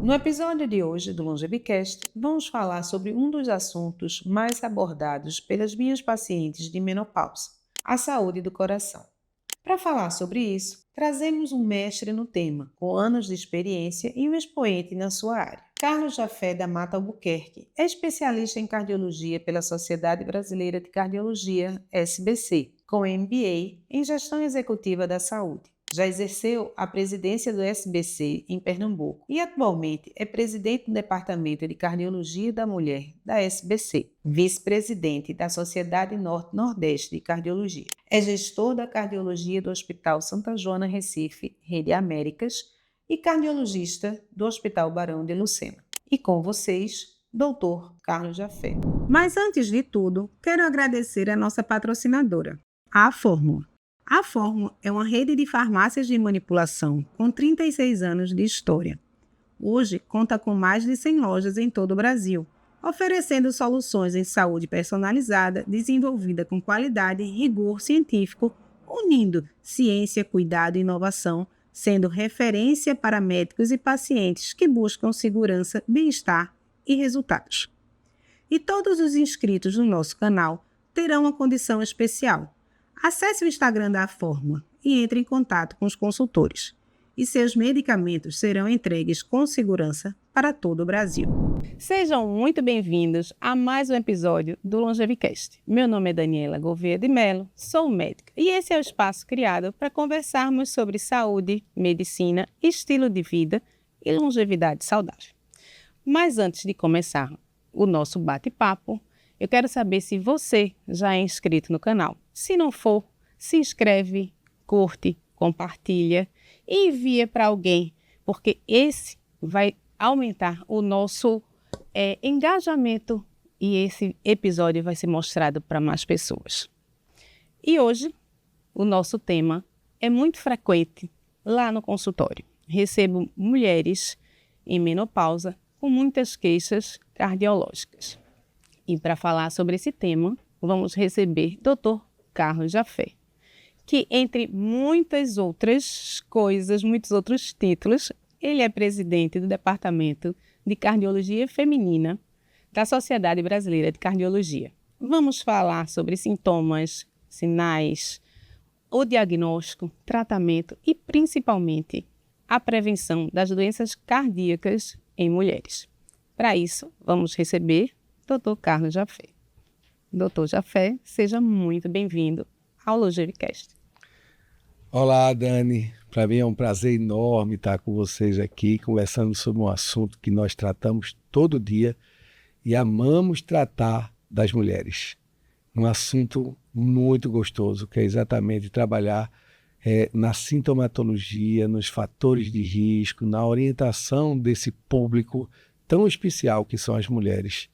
No episódio de hoje do Longevicast, vamos falar sobre um dos assuntos mais abordados pelas minhas pacientes de menopausa, a saúde do coração. Para falar sobre isso, trazemos um mestre no tema, com anos de experiência e um expoente na sua área. Carlos Jafé da Mata Albuquerque é especialista em cardiologia pela Sociedade Brasileira de Cardiologia, SBC, com MBA em Gestão Executiva da Saúde. Já exerceu a presidência do SBC em Pernambuco e atualmente é presidente do Departamento de Cardiologia da Mulher da SBC, vice-presidente da Sociedade Norte-Nordeste de Cardiologia. É gestor da cardiologia do Hospital Santa Joana Recife, Rede Américas, e cardiologista do Hospital Barão de Lucena. E com vocês, Dr. Carlos Jafé. Mas antes de tudo, quero agradecer a nossa patrocinadora, a Fórmula. A Fórmula é uma rede de farmácias de manipulação com 36 anos de história. Hoje, conta com mais de 100 lojas em todo o Brasil, oferecendo soluções em saúde personalizada, desenvolvida com qualidade e rigor científico, unindo ciência, cuidado e inovação, sendo referência para médicos e pacientes que buscam segurança, bem-estar e resultados. E todos os inscritos no nosso canal terão uma condição especial. Acesse o Instagram da Fórmula e entre em contato com os consultores. E seus medicamentos serão entregues com segurança para todo o Brasil. Sejam muito bem-vindos a mais um episódio do Longevicast. Meu nome é Daniela Gouveia de Mello, sou médica e esse é o espaço criado para conversarmos sobre saúde, medicina, estilo de vida e longevidade saudável. Mas antes de começar o nosso bate-papo, eu quero saber se você já é inscrito no canal. Se não for, se inscreve, curte, compartilha e envia para alguém, porque esse vai aumentar o nosso engajamento e esse episódio vai ser mostrado para mais pessoas. E hoje, o nosso tema é muito frequente lá no consultório. Recebo mulheres em menopausa com muitas queixas cardiológicas. E para falar sobre esse tema, vamos receber Dr. Carlos Jafé, que entre muitas outras coisas, muitos outros títulos, ele é presidente do Departamento de Cardiologia Feminina da Sociedade Brasileira de Cardiologia. Vamos falar sobre sintomas, sinais, o diagnóstico, tratamento e principalmente a prevenção das doenças cardíacas em mulheres. Para isso, vamos receber Dr. Carlos Jafé. Dr. Jafé, seja muito bem-vindo ao Longevicast. Olá, Dani. Para mim é um prazer enorme estar com vocês aqui, conversando sobre um assunto que nós tratamos todo dia e amamos tratar das mulheres. Um assunto muito gostoso, que é exatamente trabalhar na sintomatologia, nos fatores de risco, na orientação desse público tão especial que são as mulheres.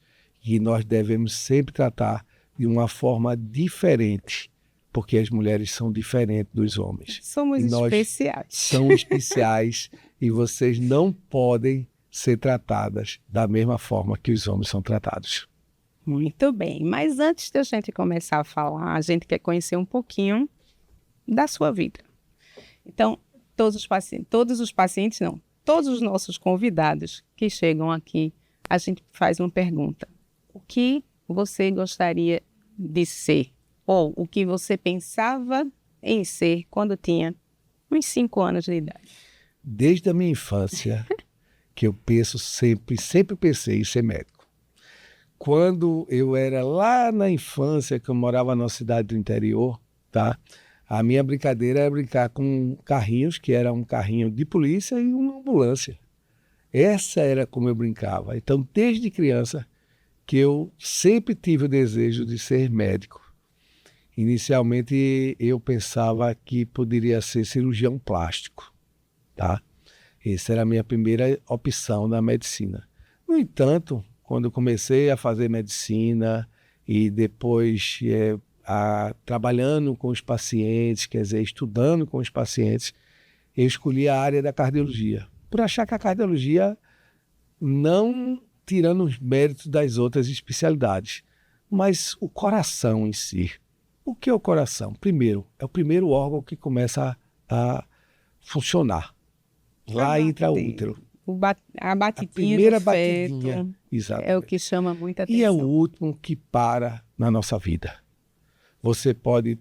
E nós devemos sempre tratar de uma forma diferente, porque as mulheres são diferentes dos homens. Somos especiais. São especiais e vocês não podem ser tratadas da mesma forma que os homens são tratados. Muito bem, mas antes de a gente começar a falar, a gente quer conhecer um pouquinho da sua vida. Então, todos os nossos convidados que chegam aqui, a gente faz uma pergunta. O que você gostaria de ser? Ou o que você pensava em ser quando tinha uns 5 anos de idade? Desde a minha infância, que eu penso sempre pensei em ser médico. Quando eu era lá na infância, que eu morava numa cidade do interior, tá? A minha brincadeira era brincar com carrinhos, que era um carrinho de polícia e uma ambulância. Essa era como eu brincava. Então, desde criança, que eu sempre tive o desejo de ser médico. Inicialmente, eu pensava que poderia ser cirurgião plástico, tá? Essa era a minha primeira opção na medicina. No entanto, quando eu comecei a fazer medicina e depois trabalhando com os pacientes, quer dizer, estudando com os pacientes, eu escolhi a área da cardiologia, por achar que a cardiologia, não tirando os méritos das outras especialidades, mas o coração em si. O que é o coração? Primeiro, é o primeiro órgão que começa a funcionar. Lá entra o útero. A A batidinha primeira do batidinha. feto é o Exatamente. que chama muita E é o atenção. último que para na nossa vida. Você pode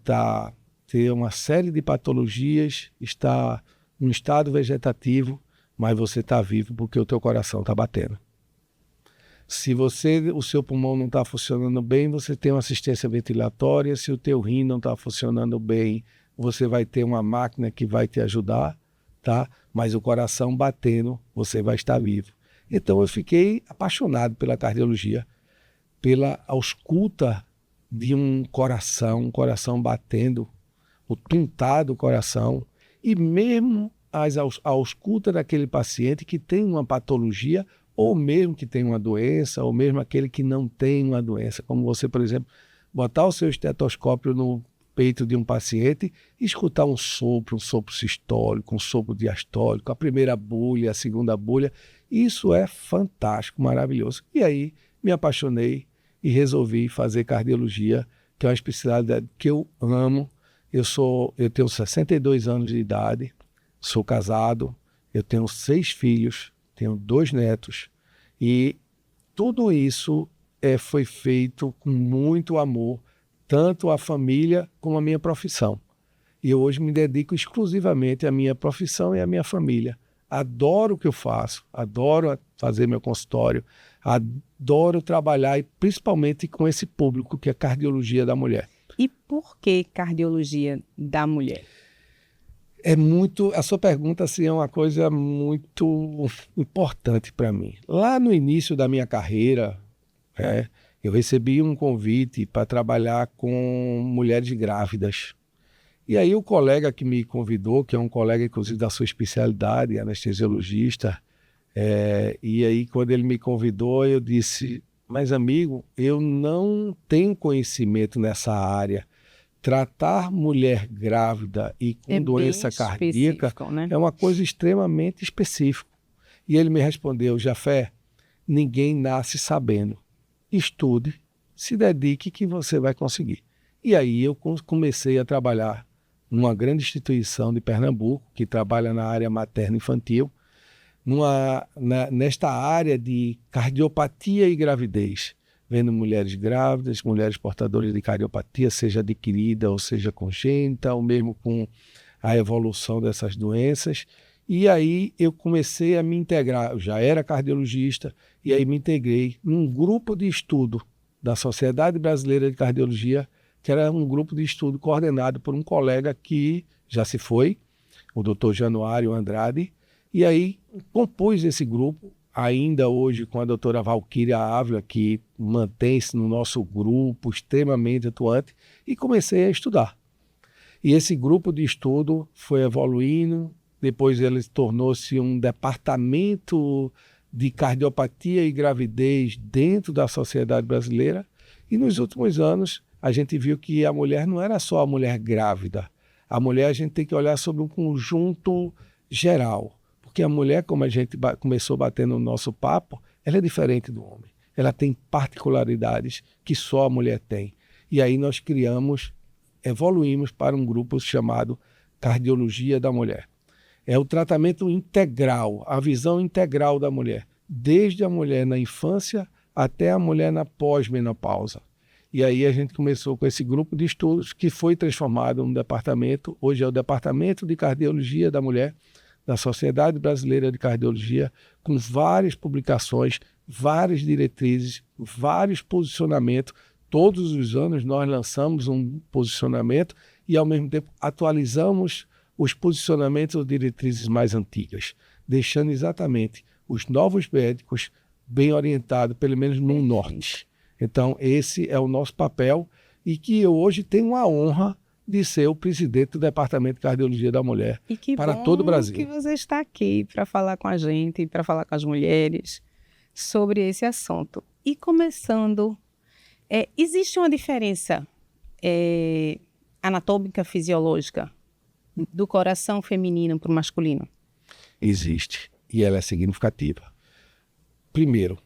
ter uma série de patologias, estar em um estado vegetativo, mas você está vivo porque o teu coração está batendo. Se o seu pulmão não está funcionando bem, você tem uma assistência ventilatória. Se o teu rim não está funcionando bem, você vai ter uma máquina que vai te ajudar, tá? Mas o coração batendo, você vai estar vivo. Então eu fiquei apaixonado pela cardiologia, pela ausculta de um coração batendo, o tuntar do coração, e mesmo a ausculta daquele paciente que tem uma patologia, ou mesmo que tem uma doença, ou mesmo aquele que não tem uma doença, como você, por exemplo, botar o seu estetoscópio no peito de um paciente e escutar um sopro sistólico, um sopro diastólico, a primeira bulha, a segunda bulha, isso é fantástico, maravilhoso. E aí me apaixonei e resolvi fazer cardiologia, que é uma especialidade que eu amo. Eu tenho 62 anos de idade, sou casado, eu tenho 6 filhos, tenho 2 netos, e tudo isso foi feito com muito amor, tanto à família como à minha profissão. E eu hoje me dedico exclusivamente à minha profissão e à minha família. Adoro o que eu faço, adoro fazer meu consultório, adoro trabalhar, e principalmente com esse público que é cardiologia da mulher. E por que cardiologia da mulher? A sua pergunta assim, é uma coisa muito importante para mim. Lá no início da minha carreira, eu recebi um convite para trabalhar com mulheres grávidas. E aí o colega que me convidou, que é um colega inclusive da sua especialidade, anestesiologista, e aí quando ele me convidou, eu disse: mas amigo, eu não tenho conhecimento nessa área. Tratar mulher grávida e com doença cardíaca né? é uma coisa extremamente específica. E ele me respondeu: Jafé, ninguém nasce sabendo. Estude, se dedique que você vai conseguir. E aí eu comecei a trabalhar numa grande instituição de Pernambuco, que trabalha na área materno-infantil, nesta área de cardiopatia e gravidez, vendo mulheres grávidas, mulheres portadoras de cardiopatia, seja adquirida ou seja congênita, ou mesmo com a evolução dessas doenças. E aí eu comecei a me integrar, eu já era cardiologista, e aí me integrei num grupo de estudo da Sociedade Brasileira de Cardiologia, que era um grupo de estudo coordenado por um colega que já se foi, o Dr. Januário Andrade, e aí compôs esse grupo, ainda hoje com a doutora Valquíria Ávila, que mantém-se no nosso grupo, extremamente atuante, e comecei a estudar. E esse grupo de estudo foi evoluindo, depois ele tornou-se um departamento de cardiopatia e gravidez dentro da sociedade brasileira, e nos últimos anos a gente viu que a mulher não era só a mulher grávida. A mulher a gente tem que olhar sobre um conjunto geral. Porque a mulher, como a gente começou batendo no nosso papo, ela é diferente do homem. Ela tem particularidades que só a mulher tem. E aí nós evoluímos para um grupo chamado Cardiologia da Mulher. É o tratamento integral, a visão integral da mulher, desde a mulher na infância até a mulher na pós-menopausa. E aí a gente começou com esse grupo de estudos que foi transformado num departamento, hoje é o Departamento de Cardiologia da Mulher, da Sociedade Brasileira de Cardiologia, com várias publicações, várias diretrizes, vários posicionamentos. Todos os anos nós lançamos um posicionamento e, ao mesmo tempo, atualizamos os posicionamentos ou diretrizes mais antigas, deixando exatamente os novos médicos bem orientados, pelo menos no norte. Então, esse é o nosso papel, e que eu hoje tenho a honra de ser o presidente do Departamento de Cardiologia da Mulher para todo o Brasil. Que você está aqui para falar com a gente, para falar com as mulheres sobre esse assunto. E começando, existe uma diferença anatômica, fisiológica do coração feminino para o masculino? Existe, e ela é significativa. Primeiro,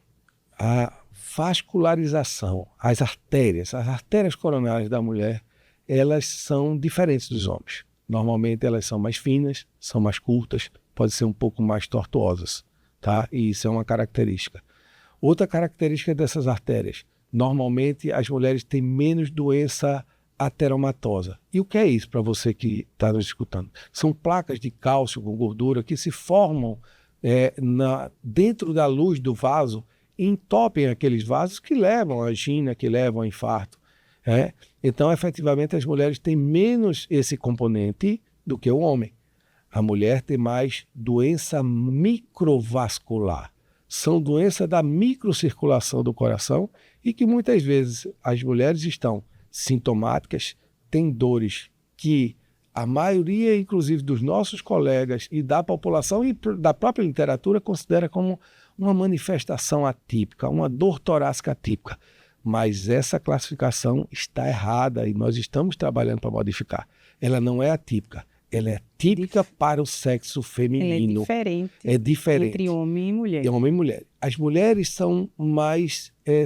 a vascularização, as artérias coronárias da mulher, elas são diferentes dos homens. Normalmente elas são mais finas, são mais curtas, podem ser um pouco mais tortuosas. tá? E isso é uma característica. Outra característica dessas artérias, normalmente as mulheres têm menos doença ateromatosa. E o que é isso para você que está nos escutando? São placas de cálcio com gordura que se formam dentro da luz do vaso e entopem aqueles vasos que levam à angina, que levam a infarto. Então, efetivamente, as mulheres têm menos esse componente do que o homem. A mulher tem mais doença microvascular. São doenças da microcirculação do coração e que muitas vezes as mulheres estão sintomáticas, têm dores que a maioria, inclusive, dos nossos colegas e da população e da própria literatura considera como uma manifestação atípica, uma dor torácica atípica. Mas essa classificação está errada e nós estamos trabalhando para modificar. Ela não é atípica, ela é típica para o sexo feminino. Ela é diferente entre homem e mulher. E homem e mulher. As mulheres são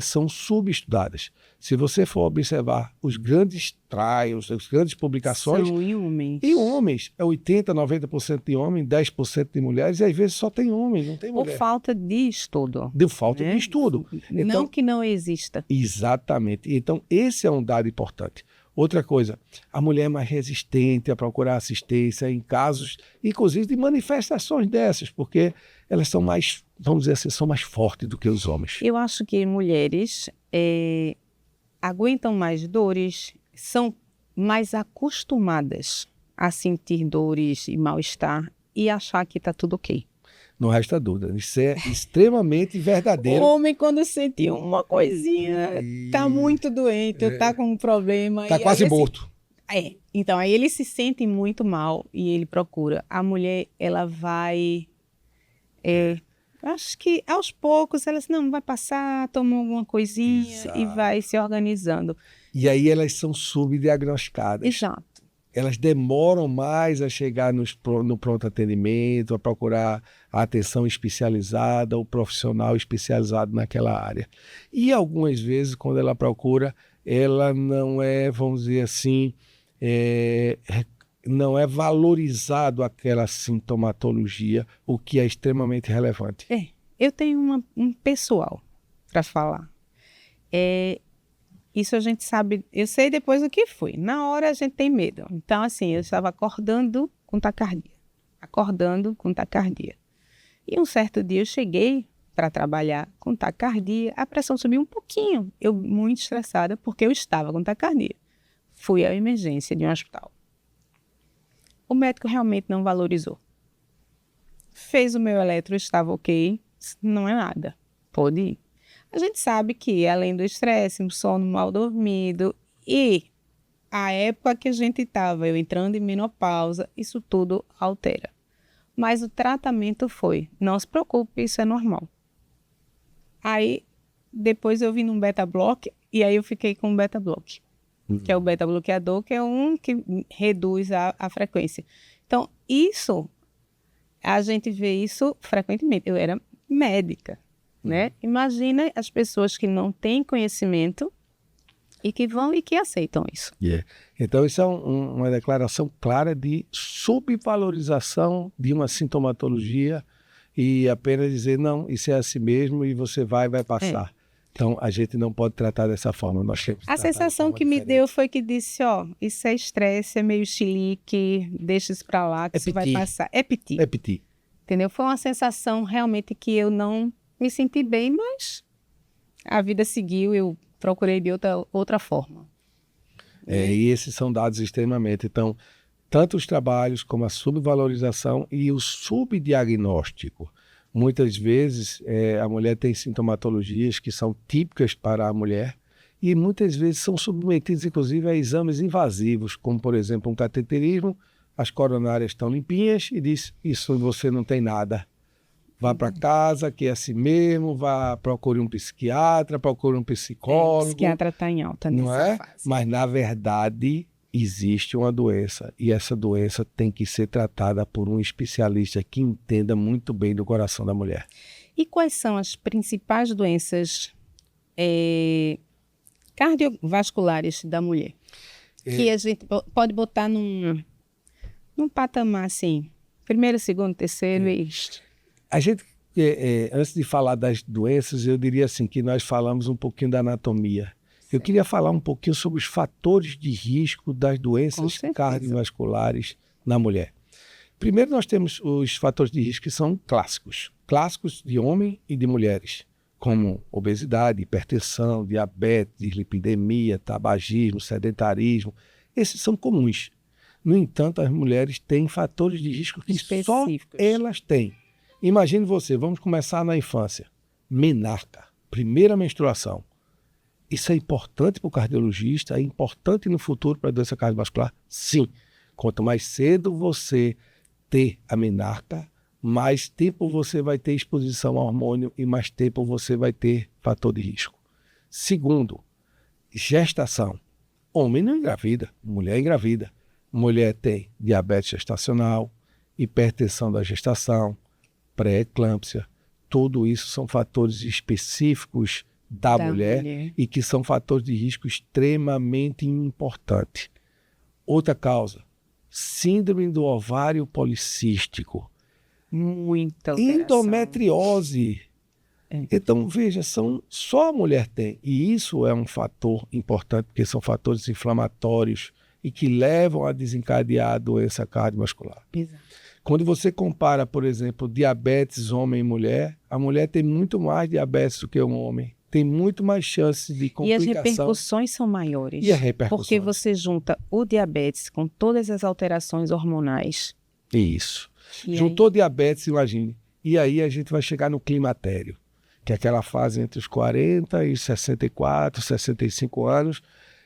são subestudadas. Se você for observar os grandes trials, as grandes publicações... São em homens. Em homens. É 80%, 90% de homens, 10% de mulheres, e às vezes só tem homens, não tem mulher. Por falta de estudo. De falta de estudo. Não Então, que não exista. Exatamente. Então, esse é um dado importante. Outra coisa, a mulher é mais resistente a procurar assistência em casos, inclusive de manifestações dessas, porque elas são mais, vamos dizer assim, são mais fortes do que os homens. Eu acho que mulheres aguentam mais dores, são mais acostumadas a sentir dores e mal-estar e achar que está tudo ok. Não resta dúvida. Isso é extremamente verdadeiro. O homem, quando sente uma coisinha, tá muito doente, tá com um problema. Tá quase morto. Então, aí ele se sente muito mal e ele procura. A mulher, ela vai... acho que aos poucos, ela não vai passar, toma alguma coisinha. Exato. E vai se organizando. E aí elas são subdiagnosticadas. Exato. Elas demoram mais a chegar no pronto atendimento, a procurar a atenção especializada, o profissional especializado naquela área. E algumas vezes, quando ela procura, ela não é, vamos dizer assim, não é valorizado aquela sintomatologia, o que é extremamente relevante. Eu tenho um pessoal para falar. Isso a gente sabe, eu sei depois do que foi. Na hora a gente tem medo. Então, assim, eu estava acordando com taquicardia. E um certo dia eu cheguei para trabalhar com taquicardia, a pressão subiu um pouquinho. Eu muito estressada porque eu estava com taquicardia. Fui à emergência de um hospital. O médico realmente não valorizou. Fez o meu eletro, estava ok, não é nada, pode ir. A gente sabe que, além do estresse, um sono mal dormido e a época que a gente estava, eu entrando em menopausa, isso tudo altera. Mas o tratamento foi, não se preocupe, isso é normal. Aí, depois eu vim num beta-block e aí eu fiquei com um beta-block, que é o beta-bloqueador, que é um que reduz a frequência. Então, a gente vê isso frequentemente. Eu era médica. Né? Imagina as pessoas que não têm conhecimento e que vão e que aceitam isso. Então, isso é uma declaração clara de subvalorização de uma sintomatologia e apenas dizer, não, isso é assim mesmo e você vai passar. Então, a gente não pode tratar dessa forma. Nós temos que a sensação que me deu foi que disse, isso é estresse, é meio chilique, deixa isso para lá que isso vai passar. É piti. Entendeu? Foi uma sensação realmente que eu não me senti bem, mas a vida seguiu, eu procurei de outra forma. E esses são dados extremamente. Então, tanto os trabalhos como a subvalorização e o subdiagnóstico. Muitas vezes a mulher tem sintomatologias que são típicas para a mulher e muitas vezes são submetidas, inclusive, a exames invasivos, como, por exemplo, um cateterismo, as coronárias estão limpinhas e diz, isso você não tem nada. Vá para casa, que é assim mesmo, procure um psiquiatra, procure um psicólogo. O psiquiatra está em alta nessa fase. Mas, na verdade, existe uma doença e essa doença tem que ser tratada por um especialista que entenda muito bem do coração da mulher. E quais são as principais doenças cardiovasculares da mulher? Que a gente pode botar num patamar assim, primeiro, segundo, terceiro e... A gente porque antes de falar das doenças, eu diria assim que nós falamos um pouquinho da anatomia. Eu queria falar um pouquinho sobre os fatores de risco das doenças cardiovasculares na mulher. Primeiro, nós temos os fatores de risco que são clássicos. Clássicos de homem e de mulheres, como obesidade, hipertensão, diabetes, dislipidemia, tabagismo, sedentarismo. Esses são comuns. No entanto, as mulheres têm fatores de risco que só elas têm. Imagine você, vamos começar na infância. Menarca, primeira menstruação. Isso é importante para o cardiologista? É importante no futuro para a doença cardiovascular? Sim. Quanto mais cedo você ter a menarca, mais tempo você vai ter exposição ao hormônio e mais tempo você vai ter fator de risco. Segundo, gestação. Homem não engravida, mulher engravida. Mulher tem diabetes gestacional, hipertensão da gestação, pré-eclâmpsia. Tudo isso são fatores específicos da mulher e que são fatores de risco extremamente importantes. Outra causa, síndrome do ovário policístico. Muita alteração. Endometriose. Então, veja, só a mulher tem. E isso é um fator importante, porque são fatores inflamatórios e que levam a desencadear a doença cardiovascular. Exato. Quando você compara, por exemplo, diabetes homem e mulher, a mulher tem muito mais diabetes do que um homem. Tem muito mais chances de complicação. E as repercussões são maiores. E as repercussões? Porque você junta o diabetes com todas as alterações hormonais. Isso. Juntou diabetes, imagine. E aí a gente vai chegar no climatério, que é aquela fase entre os 40 e 64, 65 anos.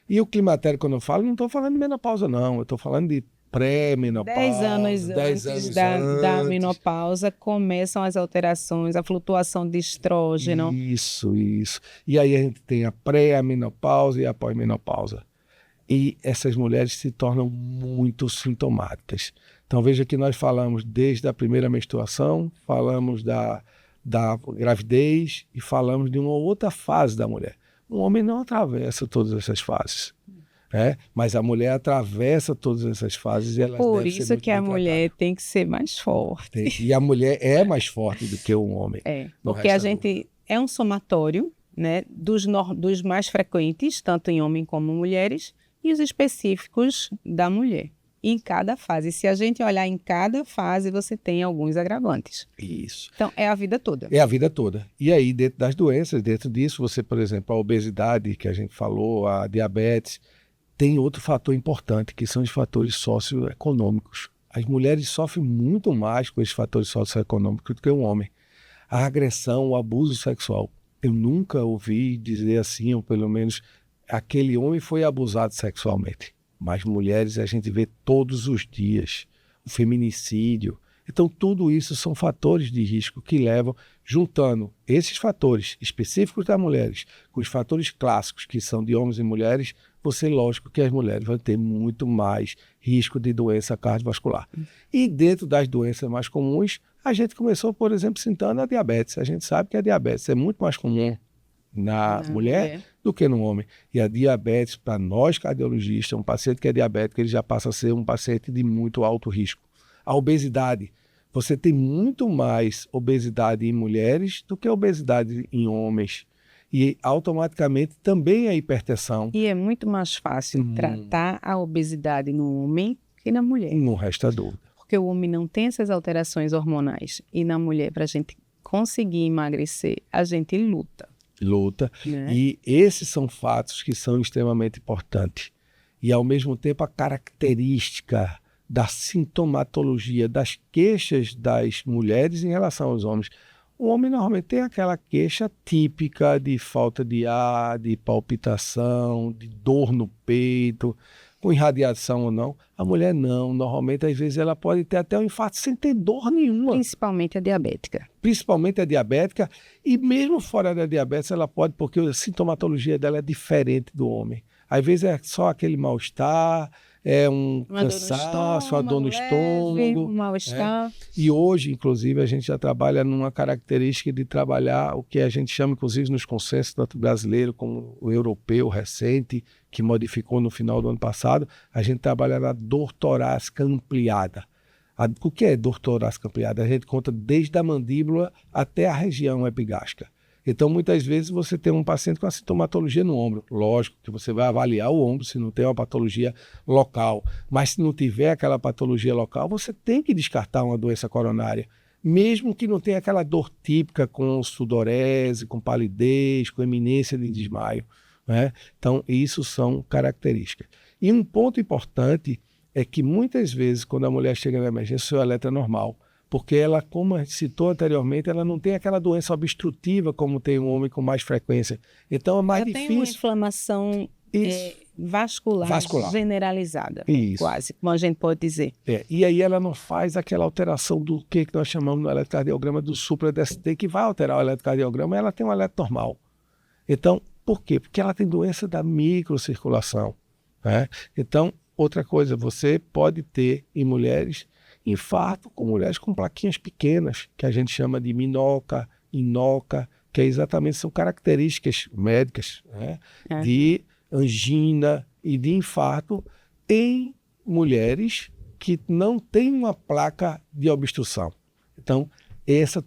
E o climatério, quando eu falo, não estou falando de menopausa, não. Eu estou falando de pré-menopausa. 10 anos antes da menopausa começam as alterações, a flutuação de estrógeno. Isso. E aí a gente tem a pré-menopausa e a pós-menopausa. E essas mulheres se tornam muito sintomáticas. Então veja que nós falamos desde a primeira menstruação, falamos da gravidez e falamos de uma outra fase da mulher. O homem não atravessa todas essas fases. Mas a mulher atravessa todas essas fases e ela deve ser muito Por isso que a mulher tem que ser mais forte. E a mulher é mais forte do que o homem. Porque a gente é um somatório, né, dos mais frequentes, tanto em homens como mulheres, e os específicos da mulher. Em cada fase. Se a gente olhar em cada fase, você tem alguns agravantes. Isso. Então, é a vida toda. É a vida toda. E aí, dentro das doenças, dentro disso, você, por exemplo, a obesidade, que a gente falou, a diabetes, tem outro fator importante, que são os fatores socioeconômicos. As mulheres sofrem muito mais com esses fatores socioeconômicos do que o homem. A agressão, o abuso sexual. Eu nunca ouvi dizer assim, ou pelo menos aquele homem foi abusado sexualmente. Mas mulheres a gente vê todos os dias. O feminicídio. Então, tudo isso são fatores de risco que levam, juntando esses fatores específicos das mulheres com os fatores clássicos, que são de homens e mulheres, lógico que as mulheres vão ter muito mais risco de doença cardiovascular. E dentro das doenças mais comuns, a gente começou, por exemplo, citando a diabetes. A gente sabe que a diabetes é muito mais comum na mulher do que no homem. E a diabetes, para nós cardiologistas, um paciente que é diabético, ele já passa a ser um paciente de muito alto risco. A obesidade. Você tem muito mais obesidade em mulheres do que obesidade em homens. E automaticamente também a hipertensão. E é muito mais fácil tratar a obesidade no homem que na mulher. Não resta dúvida. Porque o homem não tem essas alterações hormonais. E na mulher, para a gente conseguir emagrecer, a gente luta. Né? E esses são fatos que são extremamente importantes. E, ao mesmo tempo, a característica da sintomatologia, das queixas das mulheres em relação aos homens. O homem normalmente tem aquela queixa típica de falta de ar, de palpitação, de dor no peito, com irradiação ou não. A mulher não. Normalmente, às vezes, ela pode ter até um infarto sem ter dor nenhuma. Principalmente a diabética. Principalmente a diabética. E mesmo fora da diabetes, ela pode, porque a sintomatologia dela é diferente do homem. Às vezes é só aquele mal-estar, é um cansaço, uma dor no estômago. Um mal-estar. E hoje, inclusive, a gente já trabalha numa característica de trabalhar o que a gente chama, inclusive, nos consensos, tanto brasileiro como o europeu recente, que modificou no final do ano passado, a gente trabalha na dor torácica ampliada. O que é dor torácica ampliada? A gente conta desde a mandíbula até a região epigástrica. Então, muitas vezes, você tem um paciente com a sintomatologia no ombro. Lógico que você vai avaliar o ombro se não tem uma patologia local. Mas se não tiver aquela patologia local, você tem que descartar uma doença coronária. Mesmo que não tenha aquela dor típica com sudorese, com palidez, com eminência de desmaio, né? Então, isso são características. E um ponto importante é que muitas vezes, quando a mulher chega na emergência, o seu eletro é normal. Porque ela, como a gente citou anteriormente, ela não tem aquela doença obstrutiva como tem um homem com mais frequência. Então é mais Ela difícil. tem uma inflamação vascular generalizada, Isso. quase, como a gente pode dizer. E aí ela não faz aquela alteração do que nós chamamos no eletrocardiograma do supra-DST, que vai alterar o eletrocardiograma, ela tem um eletro normal. Então, por quê? Porque ela tem doença da microcirculação, né? Então, outra coisa, você pode ter em mulheres infarto com mulheres com plaquinhas pequenas, que a gente chama de minoca, inoca, que exatamente são características médicas, né? De angina e de infarto em mulheres que não têm uma placa de obstrução. Então,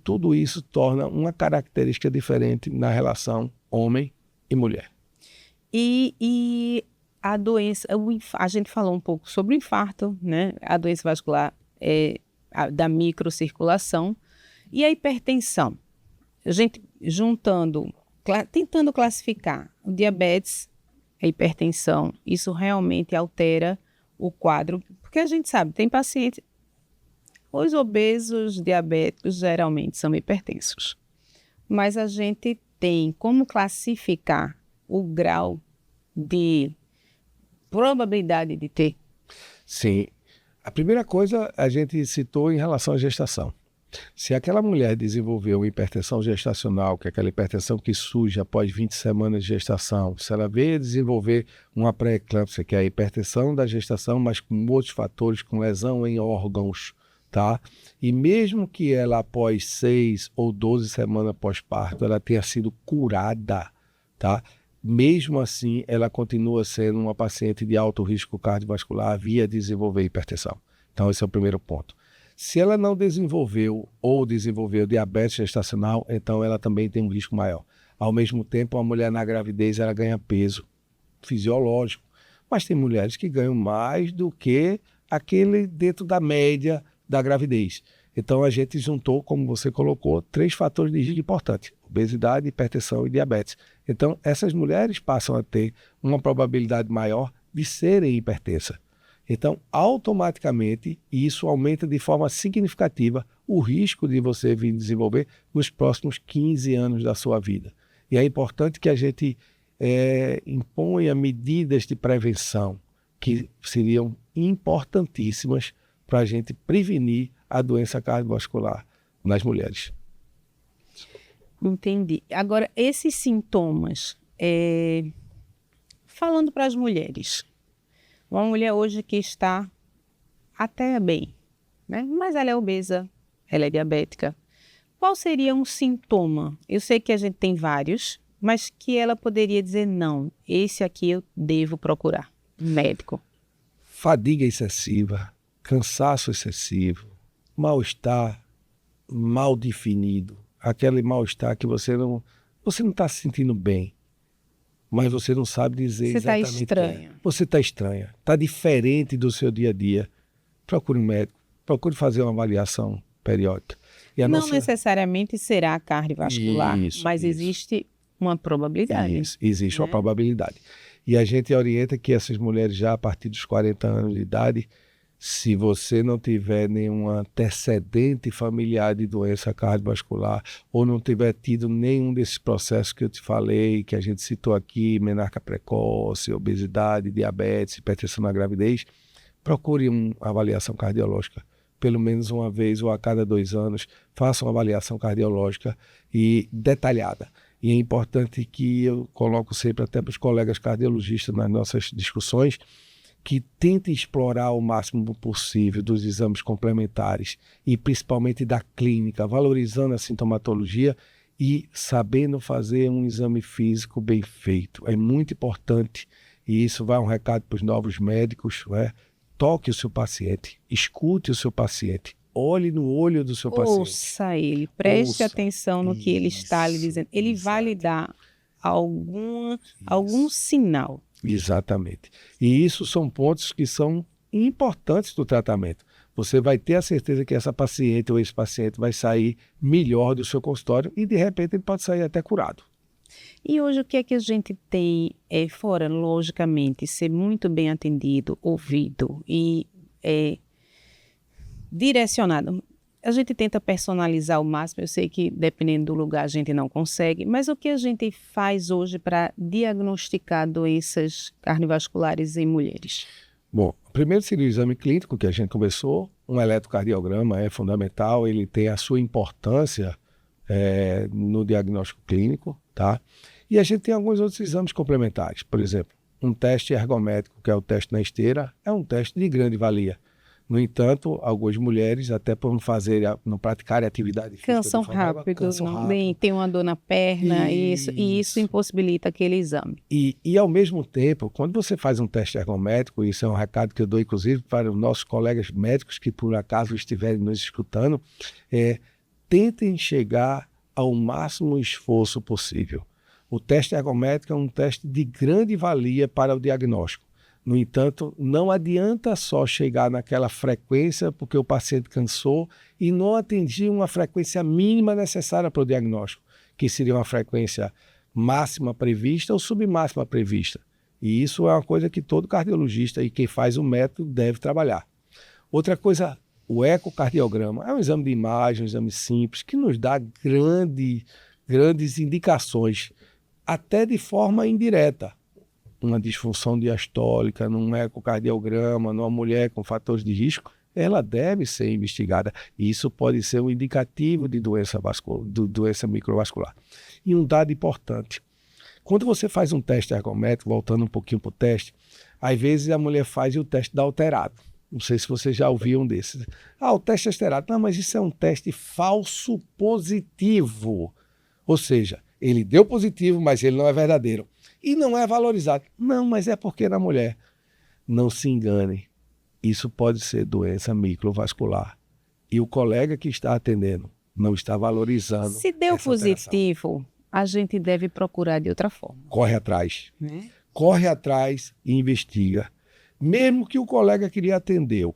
tudo isso torna uma característica diferente na relação homem e mulher. E a doença, a gente falou um pouco sobre o infarto, né? A doença vascular da microcirculação e a hipertensão. A gente tentando classificar o diabetes, a hipertensão, isso realmente altera o quadro, porque a gente sabe, tem pacientes, os obesos diabéticos geralmente são hipertensos, mas a gente tem como classificar o grau de probabilidade de ter? Sim. A primeira coisa a gente citou em relação à gestação. Se aquela mulher desenvolveu uma hipertensão gestacional, que é aquela hipertensão que surge após 20 semanas de gestação, se ela veio desenvolver uma pré-eclâmpsia, que é a hipertensão da gestação, mas com outros fatores, com lesão em órgãos, tá? E mesmo que ela após 6 ou 12 semanas pós-parto, ela tenha sido curada, tá? Mesmo assim, ela continua sendo uma paciente de alto risco cardiovascular via desenvolver hipertensão. Então, esse é o primeiro ponto. Se ela não desenvolveu ou desenvolveu diabetes gestacional, então ela também tem um risco maior. Ao mesmo tempo, a mulher na gravidez ela ganha peso fisiológico, mas tem mulheres que ganham mais do que aquele dentro da média da gravidez. Então, a gente juntou, como você colocou, 3 fatores de risco importantes: obesidade, hipertensão e diabetes. Então, essas mulheres passam a ter uma probabilidade maior de serem hipertensas. Então, automaticamente, isso aumenta de forma significativa o risco de você vir desenvolver nos próximos 15 anos da sua vida. E é importante que a gente imponha medidas de prevenção que seriam importantíssimas para a gente prevenir a doença cardiovascular nas mulheres. Entendi. Agora, esses sintomas, falando para as mulheres, uma mulher hoje que está até bem, né? Mas ela é obesa, ela é diabética. Qual seria um sintoma? Eu sei que a gente tem vários, mas que ela poderia dizer, não, esse aqui eu devo procurar um médico. Fadiga excessiva, cansaço excessivo, mal-estar mal definido, aquele mal-estar que você não está se sentindo bem, mas você não sabe dizer você exatamente. Você está estranha. Você está estranha, está diferente do seu dia a dia. Procure um médico, procure fazer uma avaliação periódica. Não necessariamente será cardiovascular, mas existe uma probabilidade. Existe uma probabilidade. E a gente orienta que essas mulheres já a partir dos 40 anos de idade, se você não tiver nenhum antecedente familiar de doença cardiovascular ou não tiver tido nenhum desses processos que eu te falei, que a gente citou aqui, menarca precoce, obesidade, diabetes, hipertensão na gravidez, procure uma avaliação cardiológica. Pelo menos uma vez ou a cada 2 anos, faça uma avaliação cardiológica e detalhada. E é importante que eu coloco sempre até para os colegas cardiologistas nas nossas discussões, que tentem explorar o máximo possível dos exames complementares e principalmente da clínica, valorizando a sintomatologia e sabendo fazer um exame físico bem feito. É muito importante e isso vai um recado para os novos médicos, né? toque o seu paciente, escute o seu paciente, olhe no olho do seu paciente. Ouça ele, preste Ouça. atenção no que ele está lhe dizendo. Ele vai lhe dar algum sinal. Exatamente. E isso são pontos que são importantes do tratamento. Você vai ter a certeza que essa paciente ou esse paciente vai sair melhor do seu consultório e, de repente, ele pode sair até curado. E hoje o que é que a gente tem fora, logicamente, ser muito bem atendido, ouvido e direcionado. A gente tenta personalizar ao máximo, eu sei que dependendo do lugar a gente não consegue, mas o que a gente faz hoje para diagnosticar doenças cardiovasculares em mulheres? Bom, primeiro seria o exame clínico que a gente conversou, um eletrocardiograma é fundamental, ele tem a sua importância no diagnóstico clínico, tá? E a gente tem alguns outros exames complementares, por exemplo, um teste ergométrico, que é o teste na esteira, é um teste de grande valia. No entanto, algumas mulheres, até por não praticarem atividade física, Cansam rápido, tem uma dor na perna, e isso impossibilita aquele exame. E ao mesmo tempo, quando você faz um teste ergométrico, isso é um recado que eu dou inclusive para os nossos colegas médicos que por acaso estiverem nos escutando, tentem chegar ao máximo esforço possível. O teste ergométrico é um teste de grande valia para o diagnóstico. No entanto, não adianta só chegar naquela frequência porque o paciente cansou e não atingir uma frequência mínima necessária para o diagnóstico, que seria uma frequência máxima prevista ou submáxima prevista. E isso é uma coisa que todo cardiologista e quem faz o método deve trabalhar. Outra coisa, o ecocardiograma é um exame de imagem, um exame simples, que nos dá grandes indicações, até de forma indireta. Uma disfunção diastólica, num ecocardiograma, numa mulher com fatores de risco, ela deve ser investigada. E isso pode ser um indicativo de doença microvascular. E um dado importante, quando você faz um teste ergométrico, voltando um pouquinho para o teste, às vezes a mulher faz o teste da alterado. Não sei se você já ouviu um desses. O teste alterado. Não, mas isso é um teste falso positivo. Ou seja, ele deu positivo, mas ele não é verdadeiro. E não é valorizado. Não, mas é porque na mulher. Não se engane. Isso pode ser doença microvascular. E o colega que está atendendo não está valorizando. Se deu positivo, a gente deve procurar de outra forma. Corre atrás. Corre atrás e investiga. Mesmo que o colega que lhe atendeu,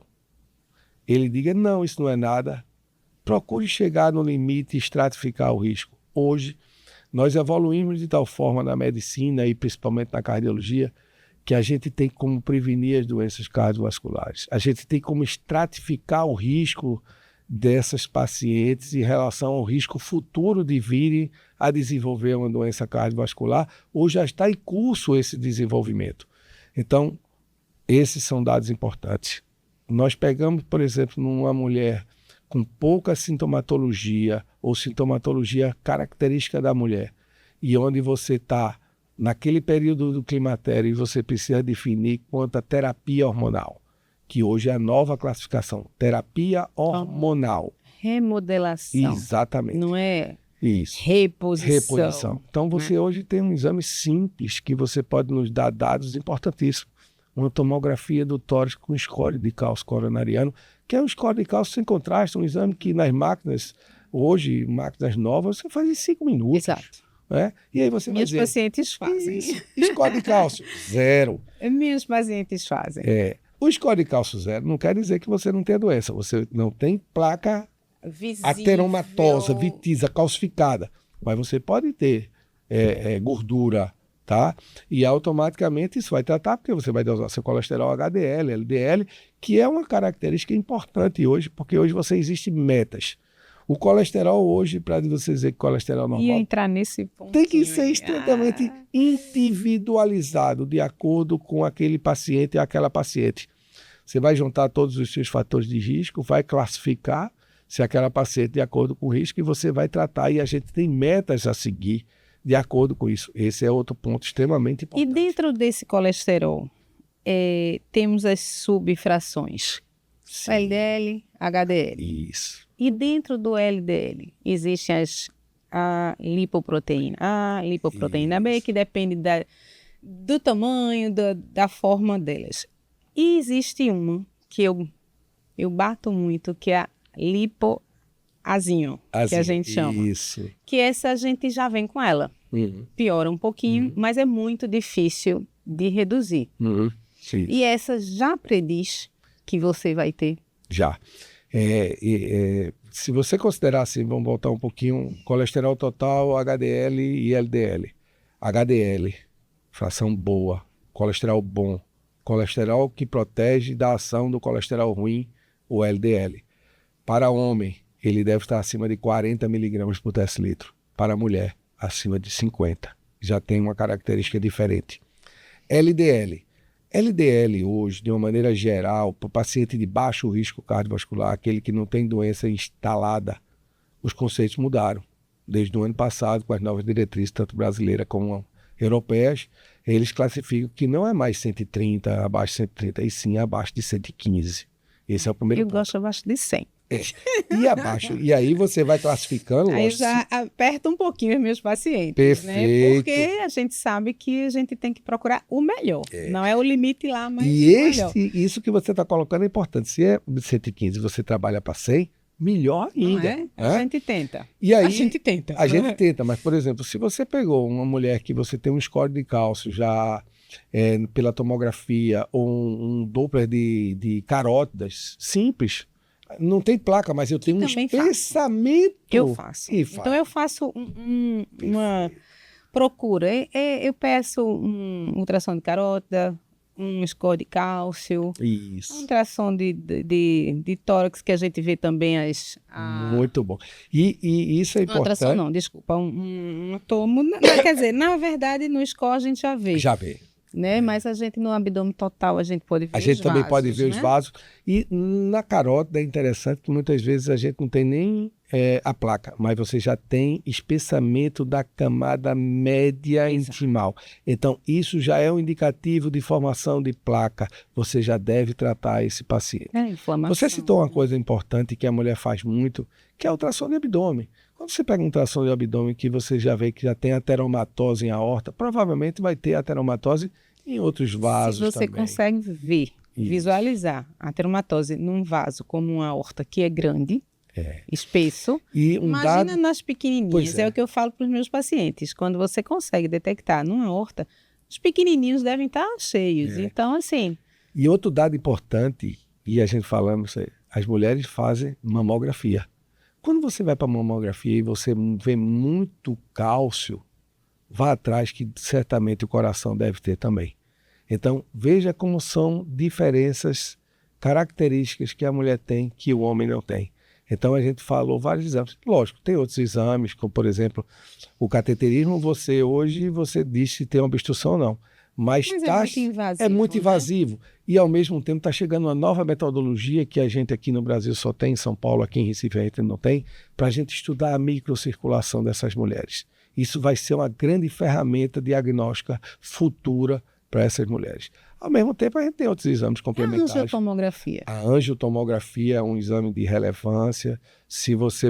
ele diga, não, isso não é nada, procure chegar no limite e estratificar o risco. Hoje, nós evoluímos de tal forma na medicina e principalmente na cardiologia que a gente tem como prevenir as doenças cardiovasculares. A gente tem como estratificar o risco dessas pacientes em relação ao risco futuro de virem a desenvolver uma doença cardiovascular ou já está em curso esse desenvolvimento. Então, esses são dados importantes. Nós pegamos, por exemplo, numa mulher com pouca sintomatologia ou sintomatologia característica da mulher, e onde você está naquele período do climatério e você precisa definir quanto a terapia hormonal, que hoje é a nova classificação, terapia hormonal. Remodelação. Exatamente. Não é isso. Reposição. Então você hoje tem um exame simples que você pode nos dar dados importantíssimos. Uma tomografia do tórax com score de cálcio coronariano, que é um score de cálcio sem contraste, um exame que nas máquinas, hoje, máquinas novas, você faz em 5 minutos. Exato. E aí você vai dizer... Meus pacientes fazem. Score de cálcio, 0. Meus pacientes fazem. O score de cálcio 0 não quer dizer que você não tem doença, você não tem placa visível, ateromatosa, vitisa, calcificada, mas você pode ter gordura, tá? E automaticamente isso vai tratar, porque você vai dosar seu colesterol HDL, LDL, que é uma característica importante hoje, porque hoje existem metas. O colesterol hoje, para você dizer que colesterol normal... E entrar nesse ponto... Tem que ser extremamente individualizado, de acordo com aquele paciente e aquela paciente. Você vai juntar todos os seus fatores de risco, vai classificar se aquela paciente de acordo com o risco e você vai tratar, e a gente tem metas a seguir de acordo com isso. Esse é outro ponto extremamente importante. E dentro desse colesterol, temos as subfrações. Sim. LDL, HDL. Isso. E dentro do LDL, existe a lipoproteína A, a lipoproteína B, que depende do tamanho, da forma delas. E existe uma que eu bato muito, que é a lipoazinho, que a gente chama. Isso. Que essa a gente já vem com ela. Piora um pouquinho, mas é muito difícil de reduzir. E essa já prediz que você vai ter? Já. Se você considerar assim, vamos voltar um pouquinho, colesterol total, HDL e LDL. HDL, fração boa, colesterol bom, colesterol que protege da ação do colesterol ruim, o LDL. Para homem, ele deve estar acima de 40 miligramas por decilitro. Para mulher, acima de 50. Já tem uma característica diferente. LDL. LDL hoje, de uma maneira geral, para o paciente de baixo risco cardiovascular, aquele que não tem doença instalada, os conceitos mudaram. Desde o ano passado, com as novas diretrizes, tanto brasileiras como europeias, eles classificam que não é mais 130, abaixo de 130, e sim abaixo de 115. Esse é o primeiro ponto. Eu gosto abaixo de 100. E abaixo, e aí você vai classificando. Aí já aperta um pouquinho os meus pacientes. Perfeito. Né? Porque a gente sabe que a gente tem que procurar o melhor. Não é o limite lá, mas e o melhor. Isso que você está colocando é importante. Se é 115 e você trabalha para 100, melhor ainda. Não é? A gente tenta. E aí, a gente tenta. A gente tenta, mas, por exemplo, se você pegou uma mulher que você tem um score de cálcio já pela tomografia ou um Doppler de carótidas simples, não tem placa, mas eu tenho um espessamento. Eu faço. Então eu faço uma procura. Eu peço um ultrassom de carótida, um score de cálcio, um ultrassom de tórax, que a gente vê também Muito bom. E isso é importante. Ultrassom não, desculpa. Um tomo. Quer dizer, na verdade, no score a gente já vê. Já vê. Né? Mas a gente no abdômen total a gente pode ver os vasos. A gente também pode ver os vasos. E na carótida é interessante que muitas vezes a gente não tem nem a placa, mas você já tem espessamento da camada média intimal. Então isso já é um indicativo de formação de placa. Você já deve tratar esse paciente. Inflamação. Você citou uma coisa importante que a mulher faz muito, que é a ultrassom de abdômen. Quando você pega um ultrassom de abdômen que você já vê que já tem ateromatose em aorta, provavelmente vai ter ateromatose em outros vasos também. Se você consegue ver, visualizar a ateromatose num vaso como uma aorta que é grande, espesso, imagina nas pequenininhas. É o que eu falo para os meus pacientes. Quando você consegue detectar numa aorta, os pequenininhos devem estar cheios. Então, assim... E outro dado importante, e a gente falando, as mulheres fazem mamografia. Quando você vai para a mamografia e você vê muito cálcio, vá atrás que certamente o coração deve ter também. Então, veja como são diferenças, características que a mulher tem que o homem não tem. Então, a gente falou vários exames. Lógico, tem outros exames, como, por exemplo, o cateterismo, você diz se tem uma obstrução ou não. Mas é muito invasivo. E, ao mesmo tempo, está chegando uma nova metodologia que a gente aqui no Brasil só tem, em São Paulo, aqui em Recife a gente não tem, para a gente estudar a microcirculação dessas mulheres. Isso vai ser uma grande ferramenta diagnóstica futura para essas mulheres. Ao mesmo tempo, a gente tem outros exames complementares. A angiotomografia. A angiotomografia é um exame de relevância,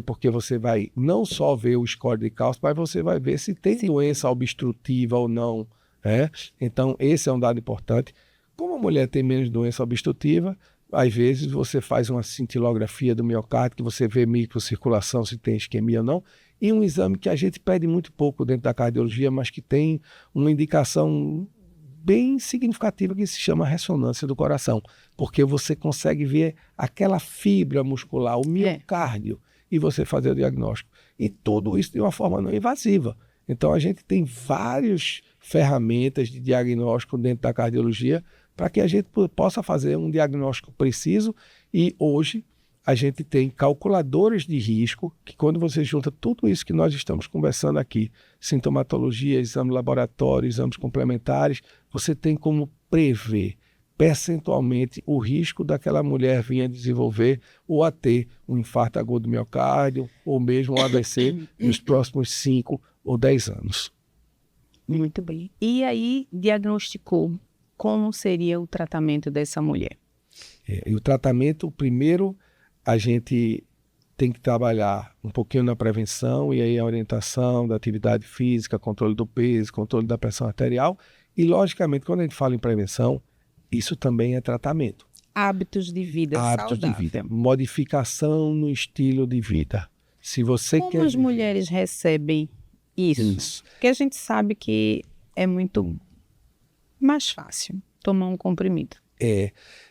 porque você vai não só ver o score de cálcio, mas você vai ver se tem doença obstrutiva ou não. Então, esse é um dado importante. Como a mulher tem menos doença obstrutiva, às vezes você faz uma cintilografia do miocárdio, que você vê microcirculação, se tem isquemia ou não, e um exame que a gente pede muito pouco dentro da cardiologia, mas que tem uma indicação bem significativa que se chama ressonância do coração, porque você consegue ver aquela fibra muscular, o miocárdio, e você fazer o diagnóstico. E tudo isso de uma forma não invasiva. Então a gente tem várias ferramentas de diagnóstico dentro da cardiologia para que a gente possa fazer um diagnóstico preciso, e hoje a gente tem calculadores de risco que, quando você junta tudo isso que nós estamos conversando aqui, sintomatologia, exame laboratório, exames complementares, você tem como prever percentualmente o risco daquela mulher vir a desenvolver ou a ter um infarto agudo do miocárdio ou mesmo um AVC nos próximos 5 ou 10 anos. Muito bem. E aí diagnosticou como seria o tratamento dessa mulher? E o tratamento, primeiro, a gente tem que trabalhar um pouquinho na prevenção, e aí a orientação da atividade física, controle do peso, controle da pressão arterial. E, logicamente, quando a gente fala em prevenção, isso também é tratamento. Hábitos de vida Hábitos de saudável. vida, modificação no estilo de vida. Se você Como quer as mulheres recebem isso? isso, Porque a gente sabe que é muito mais fácil tomar um comprimido.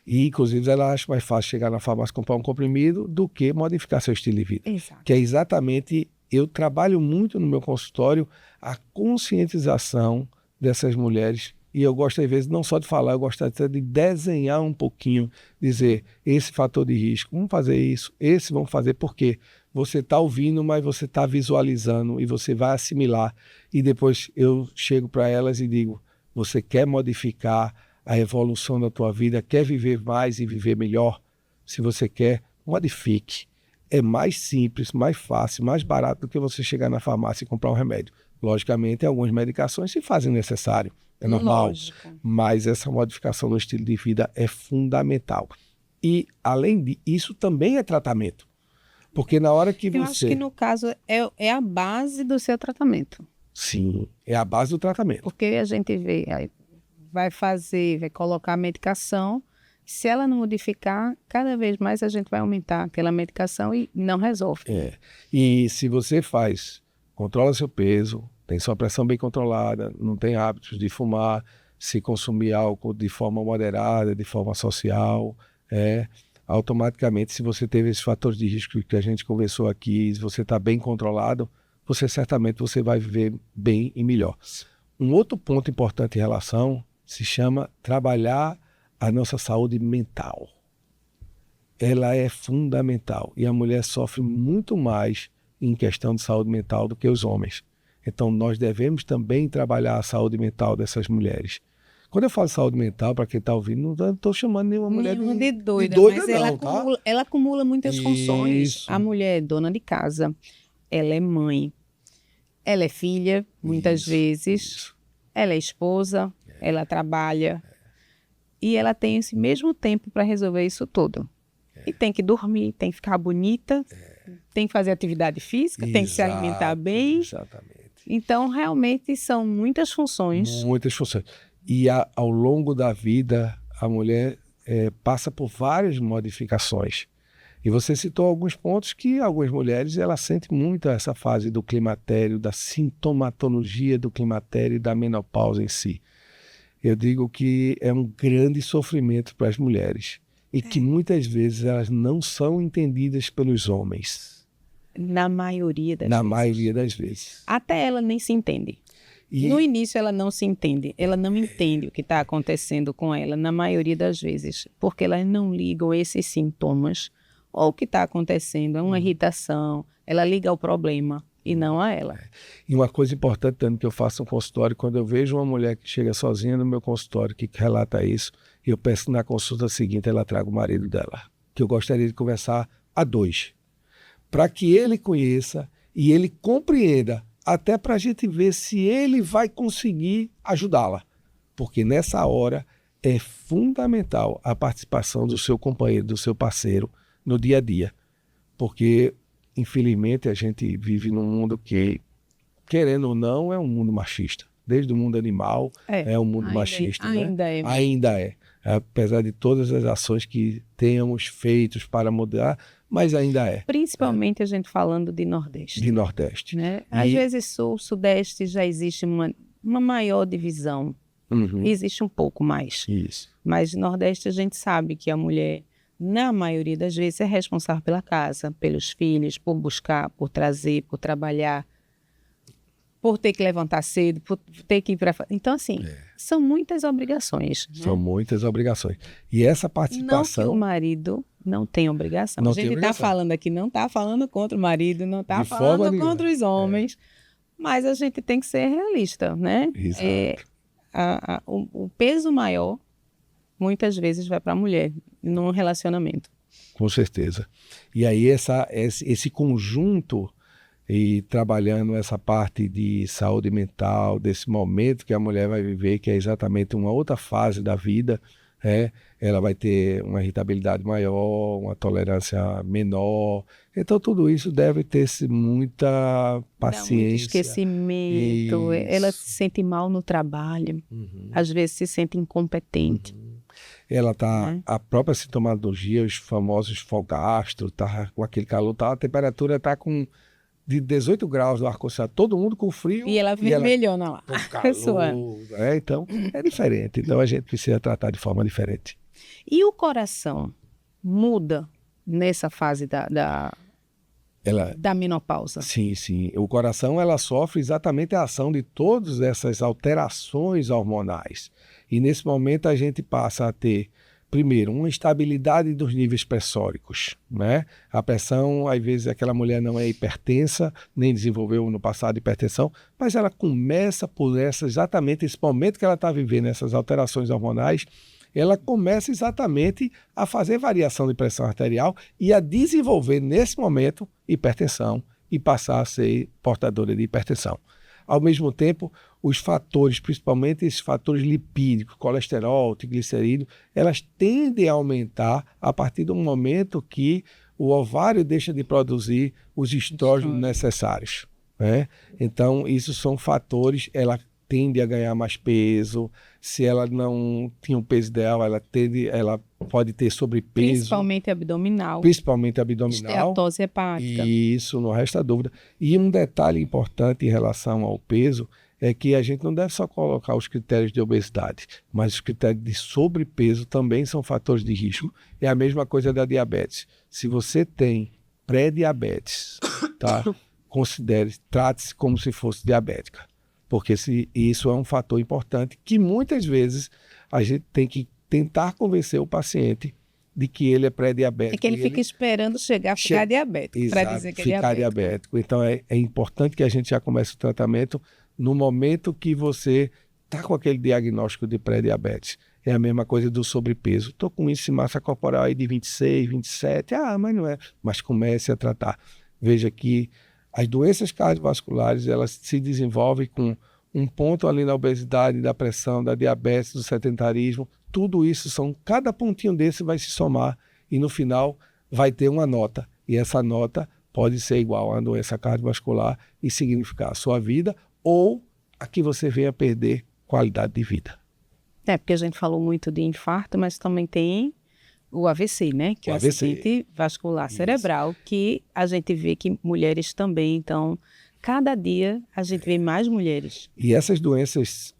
e inclusive ela acha mais fácil chegar na farmácia e comprar um comprimido do que modificar seu estilo de vida. Exato. Que é exatamente, eu trabalho muito no meu consultório a conscientização dessas mulheres, e eu gosto às vezes não só de falar, eu gosto até de desenhar um pouquinho, dizer esse fator de risco, vamos fazer isso, esse vamos fazer, porque você está ouvindo, mas você está visualizando e você vai assimilar, e depois eu chego para elas e digo, você quer modificar a evolução da tua vida, quer viver mais e viver melhor? Se você quer, modifique. É mais simples, mais fácil, mais barato do que você chegar na farmácia e comprar um remédio. Logicamente, algumas medicações se fazem necessário, é normal, Lógico. mas essa modificação no estilo de vida é fundamental. E, além disso, também é tratamento. Porque na hora que Eu acho que no caso é a base do seu tratamento. Sim, é a base do tratamento. Porque a gente vê, aí vai colocar a medicação. Se ela não modificar, cada vez mais a gente vai aumentar aquela medicação e não resolve. E se você controla seu peso, tem sua pressão bem controlada, não tem hábitos de fumar, se consumir álcool de forma moderada, de forma social, automaticamente, se você teve esses fatores de risco que a gente conversou aqui, se você está bem controlado, certamente você vai viver bem e melhor. Um outro ponto importante em relação se chama trabalhar a nossa saúde mental. Ela é fundamental e a mulher sofre muito mais em questão de saúde mental do que os homens. Então nós devemos também trabalhar a saúde mental dessas mulheres. Quando eu falo saúde mental, para quem está ouvindo, não estou chamando nenhuma mulher de doida, mas não, ela acumula muitas funções. Isso. A mulher é dona de casa, ela é mãe, ela é filha, muitas vezes, ela é esposa, ela trabalha, e ela tem esse mesmo tempo para resolver isso tudo. E tem que dormir, tem que ficar bonita, tem que fazer atividade física, tem que se alimentar bem. Exatamente. Então, realmente, são muitas funções. Muitas funções. E ao longo da vida, a mulher passa por várias modificações. E você citou alguns pontos que algumas mulheres elas sentem muito essa fase do climatério, da sintomatologia do climatério e da menopausa em si. Eu digo que é um grande sofrimento para as mulheres e que muitas vezes elas não são entendidas pelos homens. Na maioria das vezes. Até ela nem se entende. No início ela não se entende, ela não entende o que está acontecendo com ela, na maioria das vezes, porque elas não ligam esses sintomas ou o que está acontecendo, é uma irritação, ela liga ao problema e não a ela. E uma coisa importante também que eu faço no consultório, quando eu vejo uma mulher que chega sozinha no meu consultório, que relata isso, eu peço na consulta seguinte ela traga o marido dela, que eu gostaria de conversar a dois, para que ele conheça e ele compreenda, até para a gente ver se ele vai conseguir ajudá-la. Porque nessa hora é fundamental a participação do seu companheiro, do seu parceiro, no dia a dia. Porque, infelizmente, a gente vive num mundo que, querendo ou não, é um mundo machista. Desde o mundo animal, é um mundo machista. Ainda é. Apesar de todas as ações que tenhamos feitos para mudar, mas ainda é. Principalmente a gente falando de Nordeste. De Nordeste. Né? Às vezes Sul, Sudeste já existe uma maior divisão. Existe um pouco mais. Isso. Mas Nordeste a gente sabe que a mulher, na maioria das vezes, é responsável pela casa, pelos filhos, por buscar, por trazer, por trabalhar, por ter que levantar cedo, por ter que ir para... Então, assim, são muitas obrigações. São muitas obrigações. E essa participação... Não que o marido não tem obrigação. A gente está falando aqui, não está falando contra o marido, não está falando contra os homens, mas a gente tem que ser realista, né? Exato. O peso maior, muitas vezes, vai para a mulher, num relacionamento. Com certeza. E aí esse conjunto... E trabalhando essa parte de saúde mental, desse momento que a mulher vai viver, que é exatamente uma outra fase da vida, ela vai ter uma irritabilidade maior, uma tolerância menor. Então, tudo isso deve ter muita paciência. Muito esquecimento, ela se sente mal no trabalho, às vezes se sente incompetente. ela tá, a própria sintomatologia, os famosos folgastro, tá com aquele calor, tá, a temperatura tá com de 18 graus do ar-condicionado, todo mundo com frio. E ela vermelhona lá. Com calor, então é diferente. Então a gente precisa tratar de forma diferente. E o coração muda nessa fase da menopausa? Sim, sim. O coração, ela sofre exatamente a ação de todas essas alterações hormonais. E nesse momento a gente passa a ter, primeiro, uma instabilidade dos níveis pressóricos, né? A pressão, às vezes, aquela mulher não é hipertensa, nem desenvolveu no passado hipertensão, mas ela começa por exatamente esse momento que ela está vivendo, essas alterações hormonais, ela começa exatamente a fazer variação de pressão arterial e a desenvolver, nesse momento, hipertensão e passar a ser portadora de hipertensão. Ao mesmo tempo, os fatores, principalmente esses fatores lipídicos, colesterol, triglicerídeo, elas tendem a aumentar a partir do momento que o ovário deixa de produzir os estrógenos necessários, né? Então, isso são fatores, ela tende a ganhar mais peso. Se ela não tinha um peso ideal, ela pode ter sobrepeso. Principalmente abdominal. Esteatose hepática. Isso, não resta dúvida. E um detalhe importante em relação ao peso é que a gente não deve só colocar os critérios de obesidade, mas os critérios de sobrepeso também são fatores de risco. É a mesma coisa da diabetes. Se você tem pré-diabetes, tá? Trate-se como se fosse diabética. Porque isso é um fator importante que muitas vezes a gente tem que tentar convencer o paciente de que ele é pré-diabético. É que ele fica esperando chegar a ficar diabético, para dizer que ficar diabético. Então é importante que a gente já comece o tratamento no momento que você está com aquele diagnóstico de pré-diabetes. É a mesma coisa do sobrepeso. Estou com índice de massa corporal aí de 26, 27, mas não é. Mas comece a tratar. Veja que as doenças cardiovasculares, elas se desenvolvem com um ponto ali na obesidade, da pressão, da diabetes, do sedentarismo. Tudo isso cada pontinho desse vai se somar e no final vai ter uma nota. E essa nota pode ser igual a uma doença cardiovascular e significar a sua vida ou a que você venha perder qualidade de vida. Porque a gente falou muito de infarto, mas também tem o AVC, né? Que é o acidente vascular cerebral, que a gente vê que mulheres também, então, cada dia a gente vê mais mulheres. E essas doenças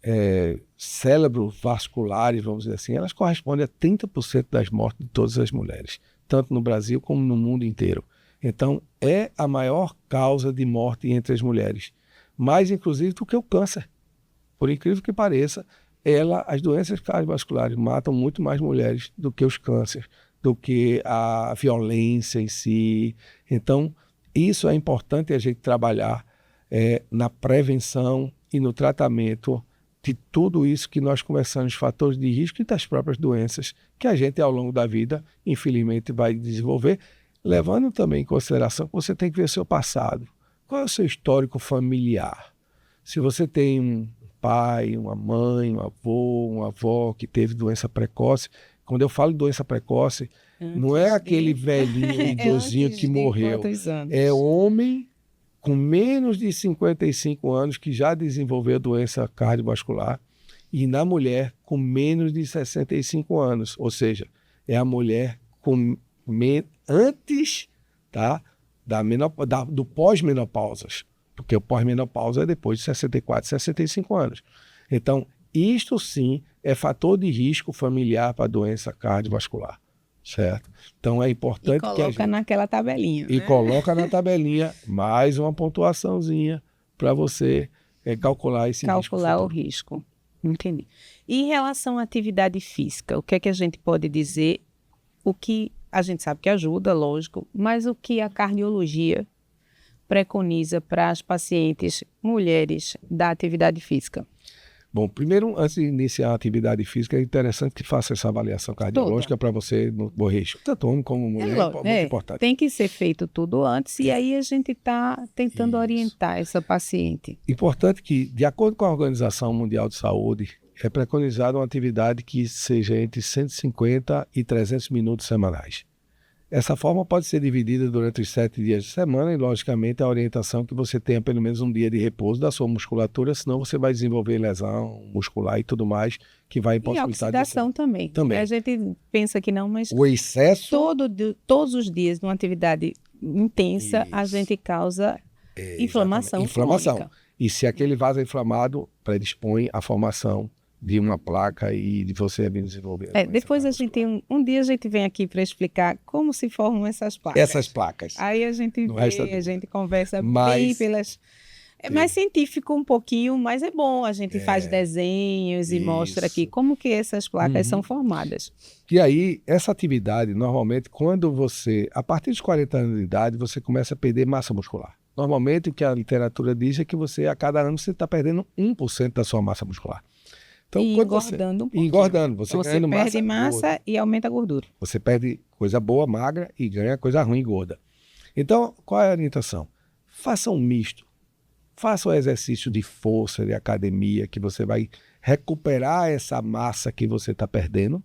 cérebrovasculares, vamos dizer assim, elas correspondem a 30% das mortes de todas as mulheres, tanto no Brasil como no mundo inteiro. Então, é a maior causa de morte entre as mulheres, mais inclusive do que o câncer. Por incrível que pareça, as doenças cardiovasculares matam muito mais mulheres do que os cânceres, do que a violência em si. Então, isso é importante a gente trabalhar na prevenção e no tratamento de tudo isso que nós conversamos, fatores de risco e das próprias doenças que a gente, ao longo da vida, infelizmente, vai desenvolver, levando também em consideração que você tem que ver seu passado. Qual é o seu histórico familiar? Se você tem um pai, uma mãe, um avô, uma avó que teve doença precoce. Quando eu falo de doença precoce, não é aquele velhinho, idosinho que morreu. É homem com menos de 55 anos que já desenvolveu doença cardiovascular e na mulher com menos de 65 anos. Ou seja, é a mulher antes do pós-menopausas. Porque o pós-menopausa é depois de 64, 65 anos. Então, isto sim é fator de risco familiar para a doença cardiovascular, certo? Então, é importante que a gente... coloca naquela tabelinha. E coloca na tabelinha mais uma pontuaçãozinha para você calcular esse risco. Calcular o risco. Entendi. E em relação à atividade física, o que é que a gente pode dizer? O que a gente sabe que ajuda, lógico, mas o que a cardiologia preconiza para as pacientes mulheres da atividade física? Bom, primeiro, antes de iniciar a atividade física, é interessante que faça essa avaliação cardiológica para você não morrer. Tanto homem como mulher, é muito importante. Tem que ser feito tudo antes e aí a gente está tentando orientar essa paciente. Importante que, de acordo com a Organização Mundial de Saúde, é preconizada uma atividade que seja entre 150 e 300 minutos semanais. Essa forma pode ser dividida durante os 7 dias de semana e, logicamente, a orientação é que você tenha pelo menos um dia de repouso da sua musculatura, senão você vai desenvolver lesão muscular e tudo mais, que vai E impossibilitar... oxidação também. Também. A gente pensa que não, mas O excesso... todos os dias, numa atividade intensa, a Isso. gente causa inflamação crônica. E se aquele vaso é inflamado, predispõe à formação de uma placa e de você desenvolver. Depois um dia a gente vem aqui para explicar como se formam essas placas. Essas placas. Aí a gente a gente conversa bem pelas... É mais científico um pouquinho, mas é bom. A gente faz desenhos e mostra aqui como que essas placas são formadas. E aí, essa atividade, normalmente, quando você, a partir dos 40 anos de idade, você começa a perder massa muscular. Normalmente, o que a literatura diz é que você, a cada ano, você está perdendo 1% da sua massa muscular. Então, E engordando um pouquinho. Engordando, você ganhando perde massa gorda. E aumenta a gordura. Você perde coisa boa, magra, e ganha coisa ruim, gorda. Então, qual é a orientação? Faça um misto. Faça o exercício de força, de academia, que você vai recuperar essa massa que você está perdendo.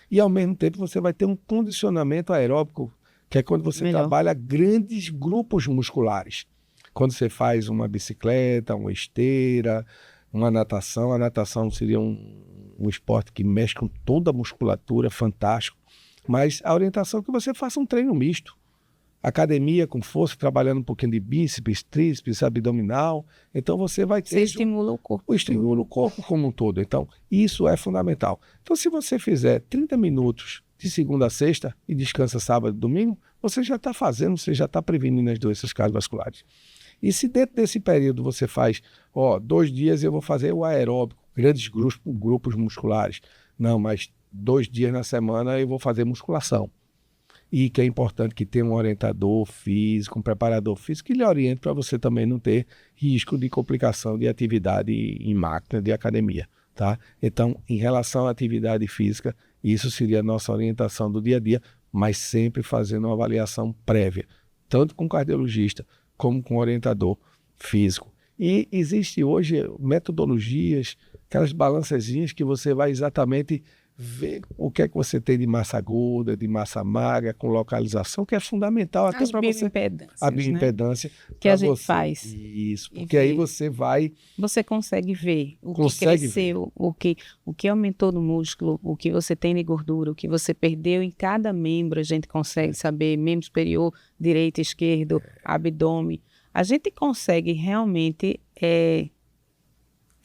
E, ao mesmo tempo, você vai ter um condicionamento aeróbico, que é quando você trabalha grandes grupos musculares. Quando você faz uma bicicleta, uma esteira, uma natação. A natação seria um esporte que mexe com toda a musculatura, fantástico. Mas a orientação é que você faça um treino misto. Academia com força, trabalhando um pouquinho de bíceps, tríceps, abdominal. Então você vai ter... Você estimula o corpo. Estimula o corpo como um todo. Então, isso é fundamental. Então, se você fizer 30 minutos de segunda a sexta e descansa sábado e domingo, você já está fazendo, você já está prevenindo as doenças cardiovasculares. E se dentro desse período você faz, 2 dias eu vou fazer o aeróbico, grandes grupos musculares. Não, mas 2 dias na semana eu vou fazer musculação. E que é importante que tenha um orientador físico, um preparador físico que lhe oriente para você também não ter risco de complicação de atividade em máquina de academia, tá? Então, em relação à atividade física, isso seria a nossa orientação do dia a dia, mas sempre fazendo uma avaliação prévia, tanto com o cardiologista como com o orientador físico. E existe hoje metodologias, aquelas balancezinhas que você vai exatamente ver o que é que você tem de massa gorda, de massa magra, com localização, que é fundamental até para você... A bioimpedância. Que a gente faz. Isso, porque aí você vai... Você consegue ver o que cresceu, o que aumentou no músculo, o que você tem de gordura, o que você perdeu em cada membro, a gente consegue saber, membro superior, direito, esquerdo, abdômen. A gente consegue realmente...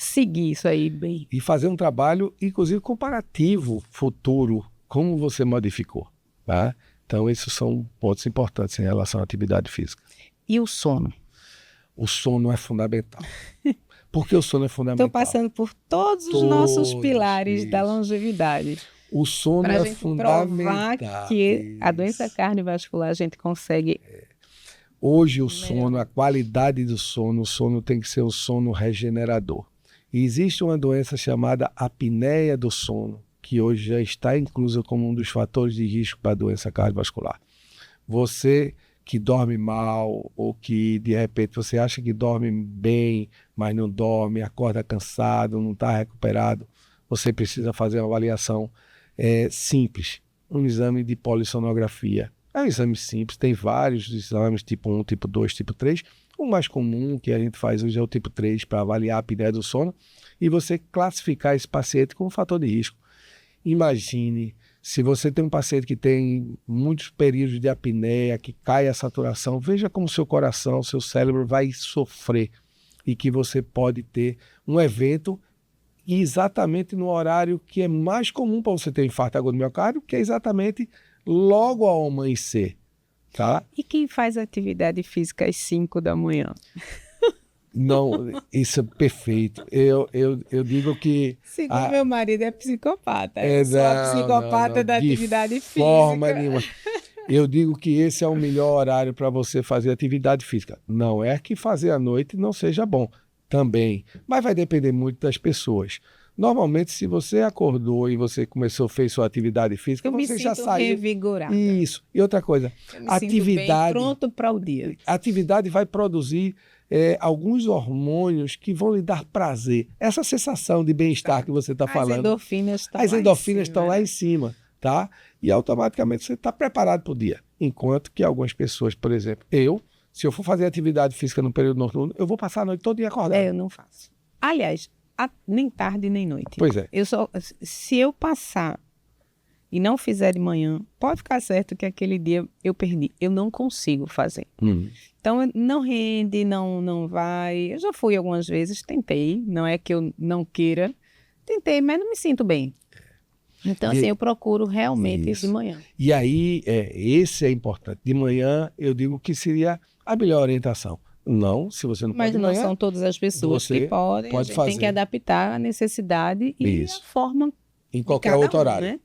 seguir isso aí bem. E fazer um trabalho, inclusive, comparativo, futuro, como você modificou. Tá? Então, esses são pontos importantes em relação à atividade física. E o sono? O sono é fundamental. Por que o sono é fundamental? Estou passando por todos os nossos pilares da longevidade. O sono é fundamental. Para provar que a doença cardiovascular a gente consegue... Hoje o sono, a qualidade do sono, o sono tem que ser um sono regenerador. E existe uma doença chamada apneia do sono, que hoje já está inclusa como um dos fatores de risco para a doença cardiovascular. Você que dorme mal ou que de repente você acha que dorme bem, mas não dorme, acorda cansado, não está recuperado, você precisa fazer uma avaliação simples, um exame de polissonografia. É um exame simples, tem vários exames, tipo 1, tipo 2, tipo 3. O mais comum que a gente faz hoje é o tipo 3 para avaliar a apneia do sono e você classificar esse paciente como fator de risco. Imagine se você tem um paciente que tem muitos períodos de apneia, que cai a saturação, veja como seu coração, seu cérebro vai sofrer e que você pode ter um evento exatamente no horário que é mais comum para você ter infarto agudo do miocárdio, que é exatamente logo ao amanhecer. Tá? E quem faz atividade física às 5 da manhã? Não, isso é perfeito. Eu digo que... Segundo meu marido, é psicopata. Sou a psicopata da atividade física. De forma nenhuma. Eu digo que esse é o melhor horário para você fazer atividade física. Não é que fazer à noite não seja bom, também. Mas vai depender muito das pessoas. Normalmente, se você acordou e você fez sua atividade física, você já saiu revigorada. Isso. E outra coisa, atividade, bem, pronto para o dia. A atividade vai produzir alguns hormônios que vão lhe dar prazer. Essa sensação de bem-estar que você está falando. As endorfinas estão lá em cima. tá? E automaticamente você está preparado para o dia. Enquanto que algumas pessoas, por exemplo, se eu for fazer atividade física no período noturno, eu vou passar a noite todo dia acordado. Eu não faço. Aliás, nem tarde nem noite. Pois é. Se eu passar e não fizer de manhã, pode ficar certo que aquele dia eu perdi. Eu não consigo fazer. Então, não rende, não vai. Eu já fui algumas vezes, tentei. Não é que eu não queira. Tentei, mas não me sinto bem. Então, assim, eu procuro realmente de manhã. E aí, esse é importante. De manhã, eu digo que seria a melhor orientação. Não, se você não pode de manhã, mas não são todas as pessoas que podem. Pode fazer. Tem que adaptar a necessidade e a forma. Em qualquer outro horário. Né?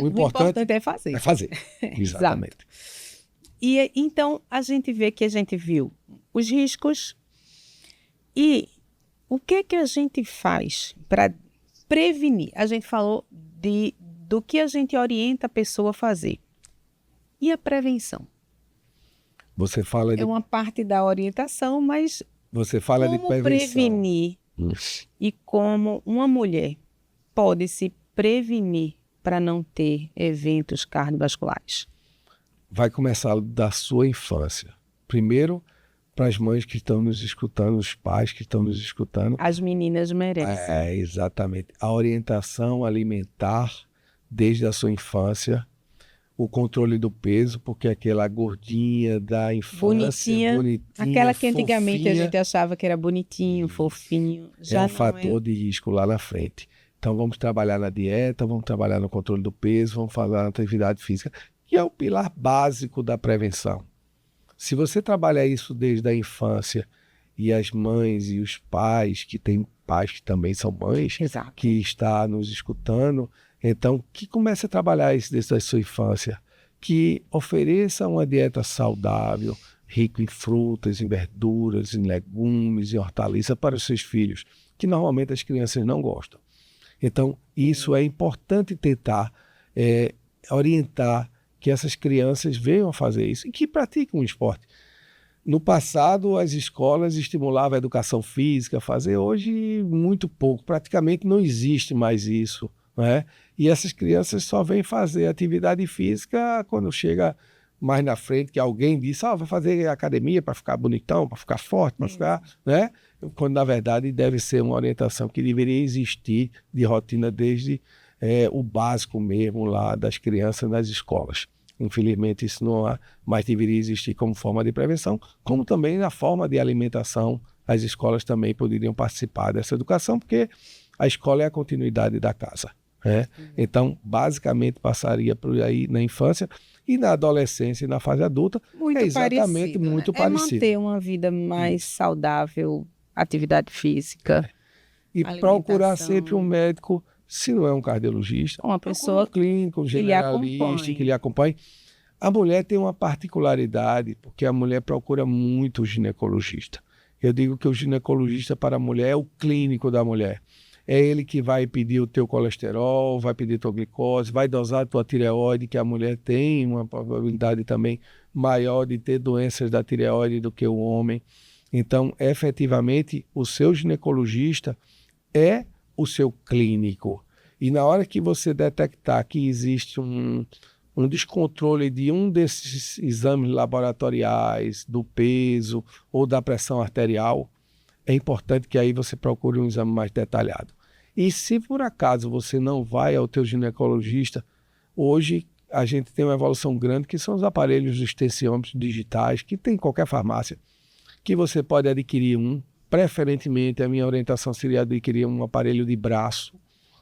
O importante é fazer. É fazer. Exatamente. E então, a gente vê que a gente viu os riscos e o que a gente faz para prevenir. A gente falou do que a gente orienta a pessoa a fazer. E a prevenção? Você fala É uma parte da orientação, mas você fala de prevenção. Prevenir e como uma mulher pode se prevenir para não ter eventos cardiovasculares? Vai começar da sua infância. Primeiro, para as mães que estão nos escutando, os pais que estão nos escutando. As meninas merecem. Exatamente. A orientação alimentar desde a sua infância, o controle do peso, porque aquela gordinha da infância, bonitinha, aquela que antigamente fofinha, a gente achava que era bonitinho, fofinho, já é um fator de risco lá na frente. Então vamos trabalhar na dieta, vamos trabalhar no controle do peso, vamos falar na atividade física, que é o pilar básico da prevenção. Se você trabalhar isso desde a infância, e as mães e os pais, que têm pais que também são mães, Exato, que está nos escutando, então que comece a trabalhar isso desde a sua infância, que ofereça uma dieta saudável, rica em frutas, em verduras, em legumes, em hortaliças para os seus filhos, que normalmente as crianças não gostam. Então, isso é importante tentar orientar que essas crianças venham a fazer isso e que pratiquem um esporte. No passado, as escolas estimulavam a educação física a fazer, hoje muito pouco, praticamente não existe mais isso, né? E essas crianças só vêm fazer atividade física quando chega mais na frente, que alguém diz, vai fazer academia para ficar bonitão, para ficar forte, para ficar, né? Quando na verdade deve ser uma orientação que deveria existir de rotina desde o básico mesmo lá das crianças nas escolas. Infelizmente isso não mais deveria existir como forma de prevenção, como também na forma de alimentação. As escolas também poderiam participar dessa educação, porque a escola é a continuidade da casa, né? Então, basicamente, passaria por aí na infância e na adolescência e na fase adulta. Muito exatamente parecido, muito né? parecido. Manter uma vida mais saudável, atividade física. E procurar sempre um médico, se não é um cardiologista, uma pessoa clínica, um generalista que lhe acompanhe. A mulher tem uma particularidade, porque a mulher procura muito o ginecologista. Eu digo que o ginecologista para a mulher é o clínico da mulher. É ele que vai pedir o teu colesterol, vai pedir tua glicose, vai dosar a tua tireoide, que a mulher tem uma probabilidade também maior de ter doenças da tireoide do que o homem. Então, efetivamente, o seu ginecologista é o seu clínico. E na hora que você detectar que existe um descontrole de um desses exames laboratoriais, do peso ou da pressão arterial, é importante que aí você procure um exame mais detalhado. E se por acaso você não vai ao teu ginecologista, hoje a gente tem uma evolução grande que são os aparelhos de extensiômetros digitais, que tem em qualquer farmácia, que você pode adquirir preferentemente a minha orientação seria adquirir um aparelho de braço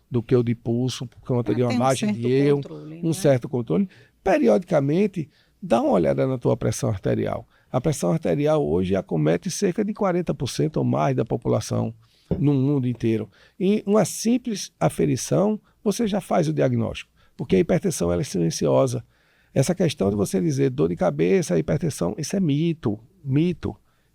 do que o de pulso, por conta de uma margem de erro, um certo controle. Periodicamente, dá uma olhada na tua pressão arterial. A pressão arterial hoje acomete cerca de 40% ou mais da população no mundo inteiro. E uma simples aferição, você já faz o diagnóstico, porque a hipertensão ela é silenciosa. Essa questão de você dizer dor de cabeça, hipertensão, isso é mito.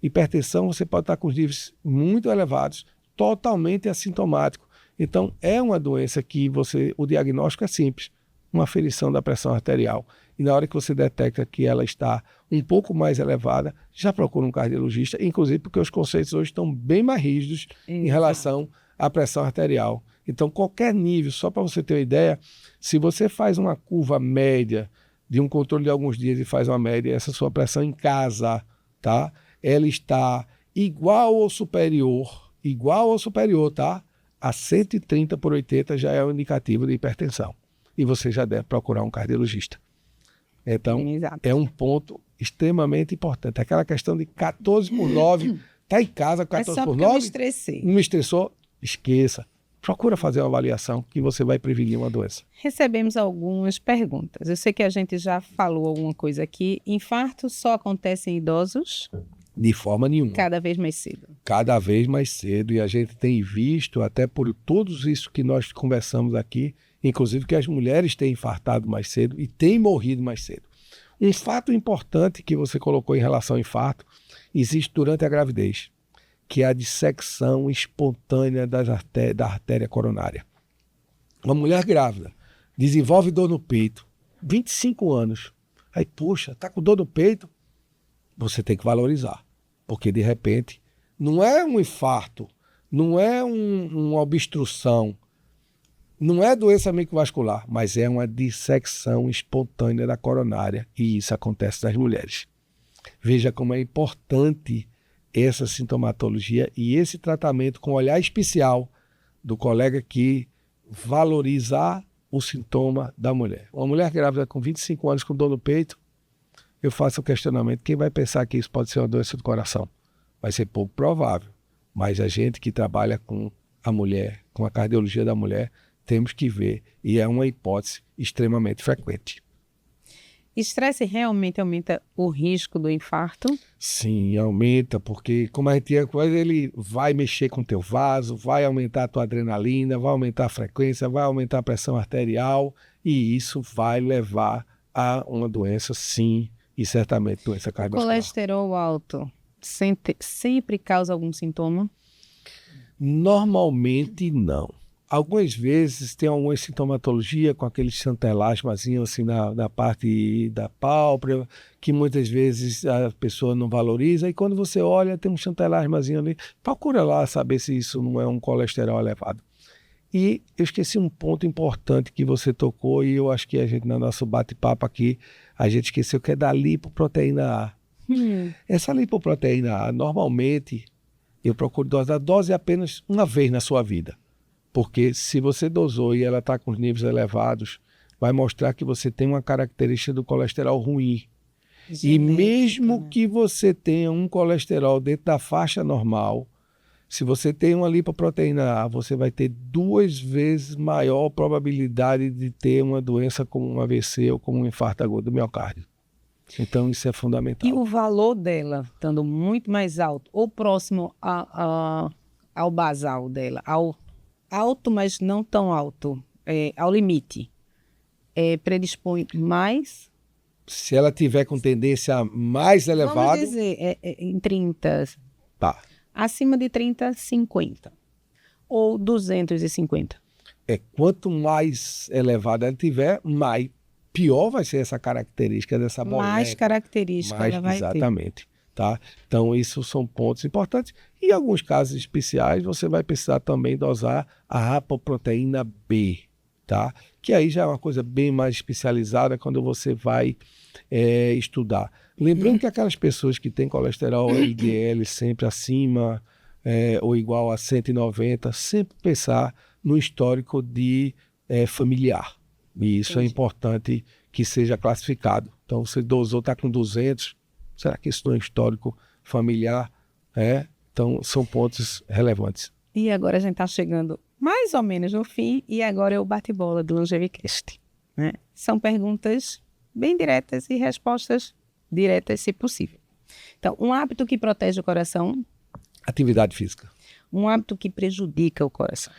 Hipertensão, você pode estar com os níveis muito elevados, totalmente assintomático. Então, é uma doença que o diagnóstico é simples, uma aferição da pressão arterial. E na hora que você detecta que ela está um pouco mais elevada, já procura um cardiologista, inclusive porque os conceitos hoje estão bem mais rígidos em relação à pressão arterial. Então, qualquer nível, só para você ter uma ideia, se você faz uma curva média de um controle de alguns dias e faz uma média, essa sua pressão em casa, tá? Ela está igual ou superior, tá? A 130/80 já é um indicativo de hipertensão. E você já deve procurar um cardiologista. Então, Exato. é um ponto extremamente importante. Aquela questão de 14/9, tá em casa, É só 14/9, porque eu me estressei. não me estressou, esqueça. Procura fazer uma avaliação que você vai prevenir uma doença. Recebemos algumas perguntas. Eu sei que a gente já falou alguma coisa aqui. Infarto só acontece em idosos? De forma nenhuma. Cada vez mais cedo. Cada vez mais cedo. E a gente tem visto, até por tudo isso que nós conversamos aqui, inclusive que as mulheres têm infartado mais cedo e têm morrido mais cedo. Um fato importante que você colocou em relação ao infarto existe durante a gravidez, que é a dissecção espontânea da artéria coronária. Uma mulher grávida desenvolve dor no peito, 25 anos. Aí, puxa, tá com dor no peito? Você tem que valorizar, porque de repente não é um infarto, não é uma obstrução, não é doença microvascular, mas é uma dissecção espontânea da coronária, e isso acontece nas mulheres. Veja como é importante essa sintomatologia e esse tratamento com olhar especial do colega que valorizar o sintoma da mulher. Uma mulher grávida com 25 anos com dor no peito, eu faço o questionamento, quem vai pensar que isso pode ser uma doença do coração? Vai ser pouco provável, mas a gente que trabalha com a mulher, com a cardiologia da mulher, temos que ver, e é uma hipótese extremamente frequente. Estresse realmente aumenta o risco do infarto? Sim, aumenta, porque como a gente tinha coisa, ele vai mexer com o teu vaso, vai aumentar a tua adrenalina, vai aumentar a frequência, vai aumentar a pressão arterial, e isso vai levar a uma doença, sim, e certamente doença cardiovascular. Colesterol alto sempre causa algum sintoma? Normalmente não. Algumas vezes tem alguma sintomatologia com aquele chantelasmazinho assim na parte da pálpebra, que muitas vezes a pessoa não valoriza, e quando você olha tem um chantelasmazinho ali, procura lá saber se isso não é um colesterol elevado. E eu esqueci um ponto importante que você tocou, e eu acho que a gente, no nosso bate-papo aqui, a gente esqueceu, que é da lipoproteína A. Essa lipoproteína A, normalmente, eu procuro dosar, dose apenas uma vez na sua vida. Porque se você dosou e ela está com os níveis elevados, vai mostrar que você tem uma característica do colesterol ruim. E mesmo que você tenha um colesterol dentro da faixa normal, se você tem uma lipoproteína A, você vai ter 2 vezes maior probabilidade de ter uma doença como um AVC ou como um infarto agudo do miocárdio. Então isso é fundamental. E o valor dela, estando muito mais alto, ou próximo ao basal dela, alto, mas não tão alto, ao limite, predispõe mais? Se ela tiver com tendência mais elevada... Vamos dizer, em 30, Tá. acima de 30, 50. Ou 250. Quanto mais elevada ela tiver, pior vai ser essa característica dessa bolinha. Mais característica ela vai exatamente. Tá? Então, isso são pontos importantes. E em alguns casos especiais, você vai precisar também dosar a apoproteína B, tá? Que aí já é uma coisa bem mais especializada quando você vai estudar. Lembrando que aquelas pessoas que têm colesterol LDL sempre acima ou igual a 190, sempre pensar no histórico de familiar. E isso é importante que seja classificado. Então, você dosou, está com 200, será que isso não é histórico familiar? Então, são pontos relevantes. E agora a gente está chegando mais ou menos no fim, e agora é o bate-bola do LongeviCast, né? São perguntas bem diretas e respostas diretas, se possível. Então, um hábito que protege o coração? Atividade física. Um hábito que prejudica o coração?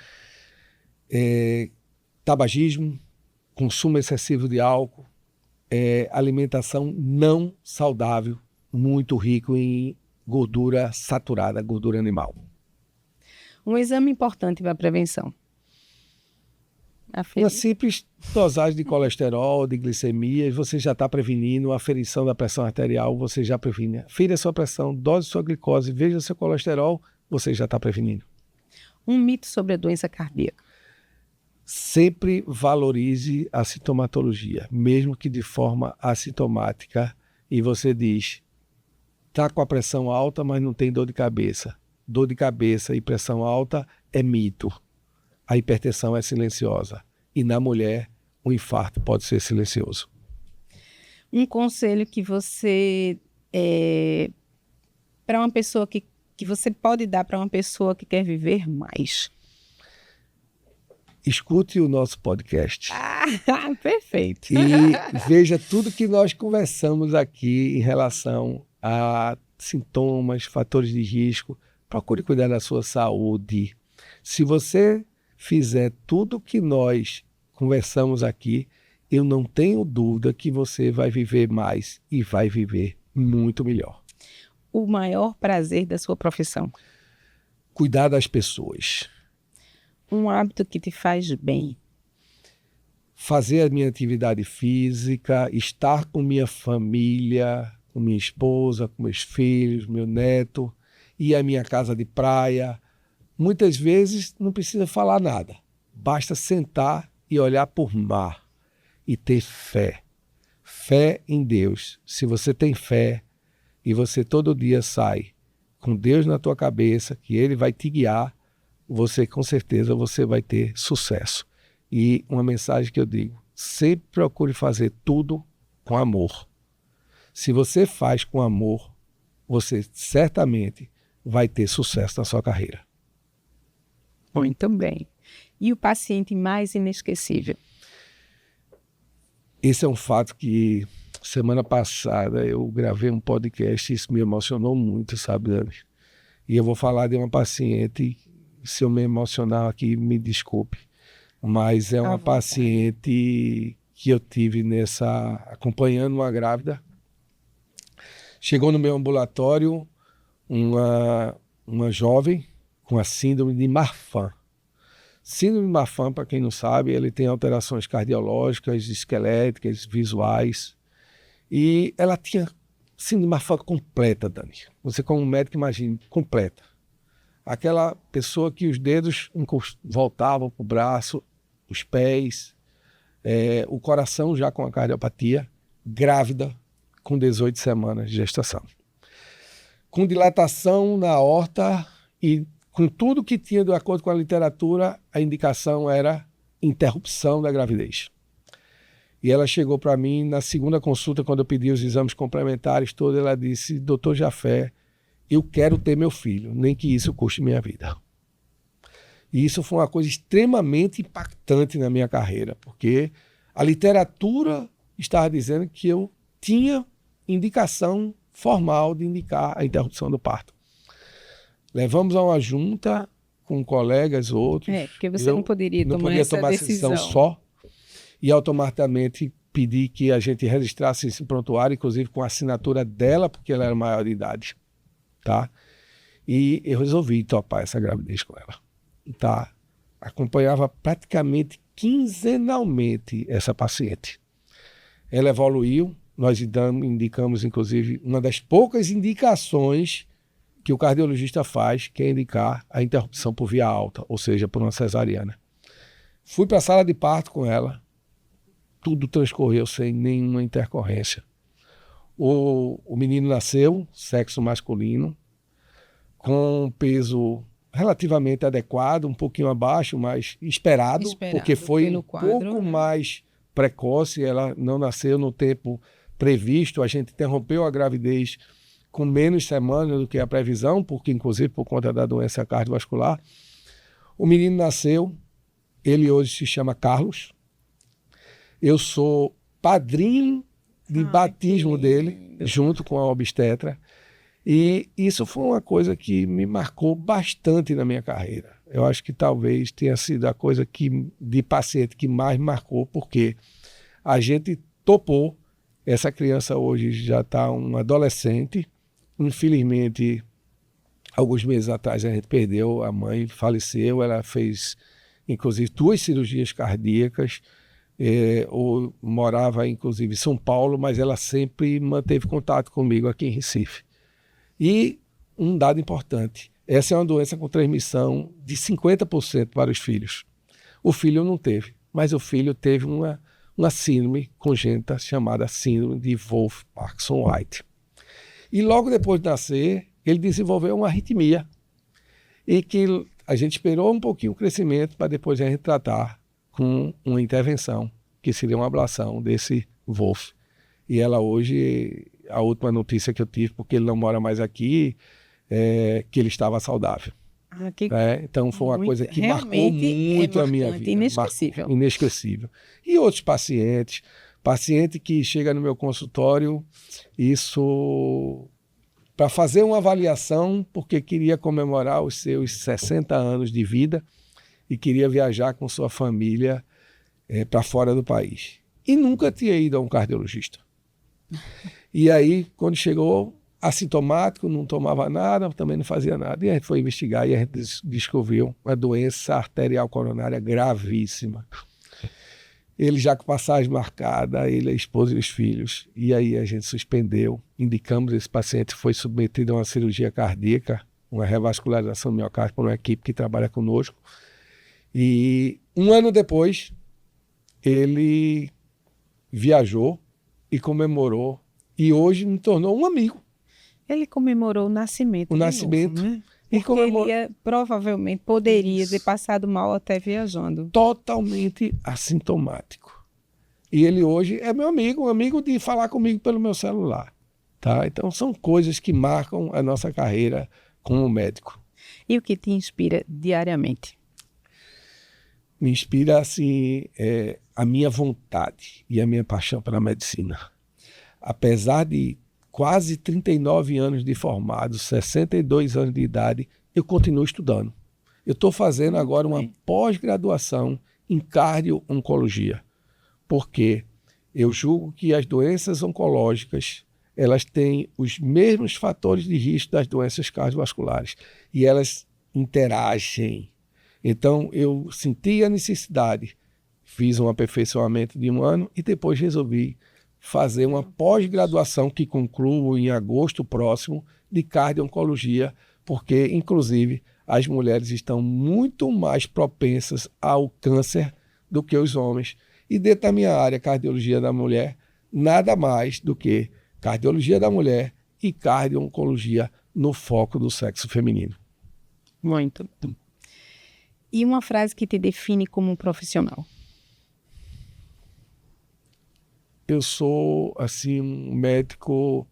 Tabagismo, consumo excessivo de álcool, alimentação não saudável, muito rico em gordura saturada, gordura animal. Um exame importante para a prevenção? Uma simples dosagem de colesterol, de glicemia, você já está prevenindo. A aferição da pressão arterial, você já previne. Afira a sua pressão, dose sua glicose, veja seu colesterol, você já está prevenindo. Um mito sobre a doença cardíaca? sempre valorize a sintomatologia, mesmo que de forma assintomática, e você diz, está com a pressão alta, mas não tem dor de cabeça. Dor de cabeça e pressão alta é mito. A hipertensão é silenciosa. E na mulher, o infarto pode ser silencioso. Um conselho que você, para uma pessoa que você pode dar para uma pessoa que quer viver mais? Escute o nosso podcast. Perfeito. E veja tudo que nós conversamos aqui em relação a sintomas, fatores de risco. Procure cuidar da sua saúde. Se você fizer tudo que nós conversamos aqui, eu não tenho dúvida que você vai viver mais e vai viver muito melhor. O maior prazer da sua profissão? Cuidar das pessoas. Um hábito que te faz bem? Fazer a minha atividade física, estar com minha família, com minha esposa, com meus filhos, meu neto, ir à minha casa de praia. Muitas vezes não precisa falar nada. Basta sentar e olhar por mar e ter fé. Fé em Deus. Se você tem fé e você todo dia sai com Deus na tua cabeça, que Ele vai te guiar, você com certeza você vai ter sucesso. E uma mensagem que eu digo, sempre procure fazer tudo com amor. Se você faz com amor, você certamente vai ter sucesso na sua carreira. Muito bem. E o paciente mais inesquecível? Esse é um fato que semana passada eu gravei um podcast e isso me emocionou muito, sabe, Dani? E eu vou falar de uma paciente, se eu me emocionar aqui, me desculpe, mas é uma paciente que eu tive acompanhando uma grávida. Chegou no meu ambulatório uma jovem com a síndrome de Marfan. Síndrome de Marfan, para quem não sabe, ele tem alterações cardiológicas, esqueléticas, visuais. E ela tinha síndrome de Marfan completa, Dani. Você como médico imagina, completa. Aquela pessoa que os dedos voltavam para o braço, os pés, o coração já com a cardiopatia, grávida, com 18 semanas de gestação. Com dilatação na aorta e com tudo que tinha de acordo com a literatura, a indicação era interrupção da gravidez. E ela chegou para mim na segunda consulta, quando eu pedi os exames complementares todos, ela disse, doutor Jafé, eu quero ter meu filho, nem que isso custe minha vida. E isso foi uma coisa extremamente impactante na minha carreira, porque a literatura estava dizendo que eu tinha indicação formal de indicar a interrupção do parto. Levamos a uma junta com colegas, outros. Porque você não poderia tomar essa decisão só. E automaticamente pedi que a gente registrasse esse prontuário, inclusive com a assinatura dela, porque ela era maior de idade. Tá? E eu resolvi topar essa gravidez com ela. Tá? Acompanhava praticamente quinzenalmente essa paciente. Ela evoluiu, nós indicamos, inclusive, uma das poucas indicações que o cardiologista faz, que é indicar a interrupção por via alta, ou seja, por uma cesariana. Fui para a sala de parto com ela, tudo transcorreu sem nenhuma intercorrência. O menino nasceu, sexo masculino, com peso relativamente adequado, um pouquinho abaixo, mas esperado porque foi um pouco mais precoce, ela não nasceu no tempo previsto, a gente interrompeu a gravidez com menos semanas do que a previsão, porque inclusive por conta da doença cardiovascular. O menino nasceu, ele hoje se chama Carlos. Eu sou padrinho de batismo dele, junto com a obstetra. E isso foi uma coisa que me marcou bastante na minha carreira. Eu acho que talvez tenha sido a coisa de paciente que mais marcou, porque a gente topou. Essa criança hoje já está um adolescente. Infelizmente, alguns meses atrás a gente perdeu a mãe, faleceu. Ela fez, inclusive, 2 cirurgias cardíacas. Morava, inclusive, em São Paulo, mas ela sempre manteve contato comigo aqui em Recife. E um dado importante, essa é uma doença com transmissão de 50% para os filhos. O filho não teve, mas o filho teve uma síndrome congênita chamada síndrome de Wolff-Parkinson-White. E logo depois de nascer, ele desenvolveu uma arritmia e que a gente esperou um pouquinho o crescimento para depois a gente tratar com uma intervenção, que seria uma ablação desse Wolff. E ela hoje, a última notícia que eu tive, porque ele não mora mais aqui, é que ele estava saudável. Então foi uma coisa que marcou muito a minha vida. Inesquecível. Inesquecível. E outros paciente que chega no meu consultório, isso para fazer uma avaliação, porque queria comemorar os seus 60 anos de vida e queria viajar com sua família para fora do país. E nunca tinha ido a um cardiologista. E aí, quando chegou, assintomático, não tomava nada, também não fazia nada. E a gente foi investigar e a gente descobriu uma doença arterial coronária gravíssima. Ele já com passagem marcada, ele, a esposa e os filhos. E aí a gente suspendeu, indicamos esse paciente, foi submetido a uma cirurgia cardíaca, uma revascularização do miocárdio por uma equipe que trabalha conosco. E um ano depois, ele viajou e comemorou. E hoje me tornou um amigo. Ele comemorou o nascimento. O nascimento. Novo, né? E Porque ele provavelmente poderia ter passado mal até viajando. Totalmente assintomático. E ele hoje é meu amigo, um amigo de falar comigo pelo meu celular. Tá? Então são coisas que marcam a nossa carreira como médico. E o que te inspira diariamente? Me inspira assim, a minha vontade e a minha paixão pela medicina. Apesar de quase 39 anos de formado, 62 anos de idade, eu continuo estudando. Eu estou fazendo agora uma pós-graduação em cardio-oncologia, porque eu julgo que as doenças oncológicas elas têm os mesmos fatores de risco das doenças cardiovasculares e elas interagem. Então, eu senti a necessidade, fiz um aperfeiçoamento de 1 ano e depois resolvi fazer uma pós-graduação que concluo em agosto próximo de cardio-oncologia, porque, inclusive, as mulheres estão muito mais propensas ao câncer do que os homens. E dentro da minha área, cardiologia da mulher, nada mais do que cardiologia da mulher e cardio-oncologia no foco do sexo feminino. Muito. E uma frase que te define como um profissional? Eu sou, assim, um médico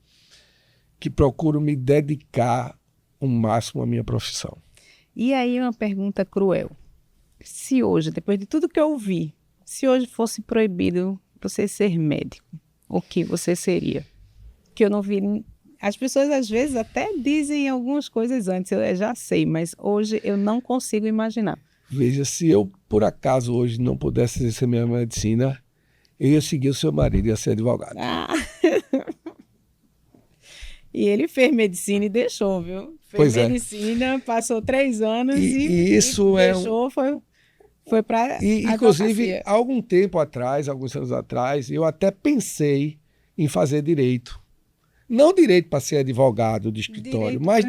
que procuro me dedicar o máximo à minha profissão. E aí uma pergunta cruel. Se hoje, depois de tudo que eu ouvi, se hoje fosse proibido você ser médico, o que você seria? Que eu não vi... As pessoas às vezes até dizem algumas coisas antes, eu já sei, mas hoje eu não consigo imaginar. Veja, se eu por acaso hoje não pudesse exercer minha medicina, eu ia seguir o seu marido, ia ser advogado. E ele fez medicina e deixou, viu? Fez medicina, passou 3 anos e isso deixou, foi para inclusive, há algum tempo atrás, alguns anos atrás, eu até pensei em fazer direito. Não direito para ser advogado de escritório, direito, mas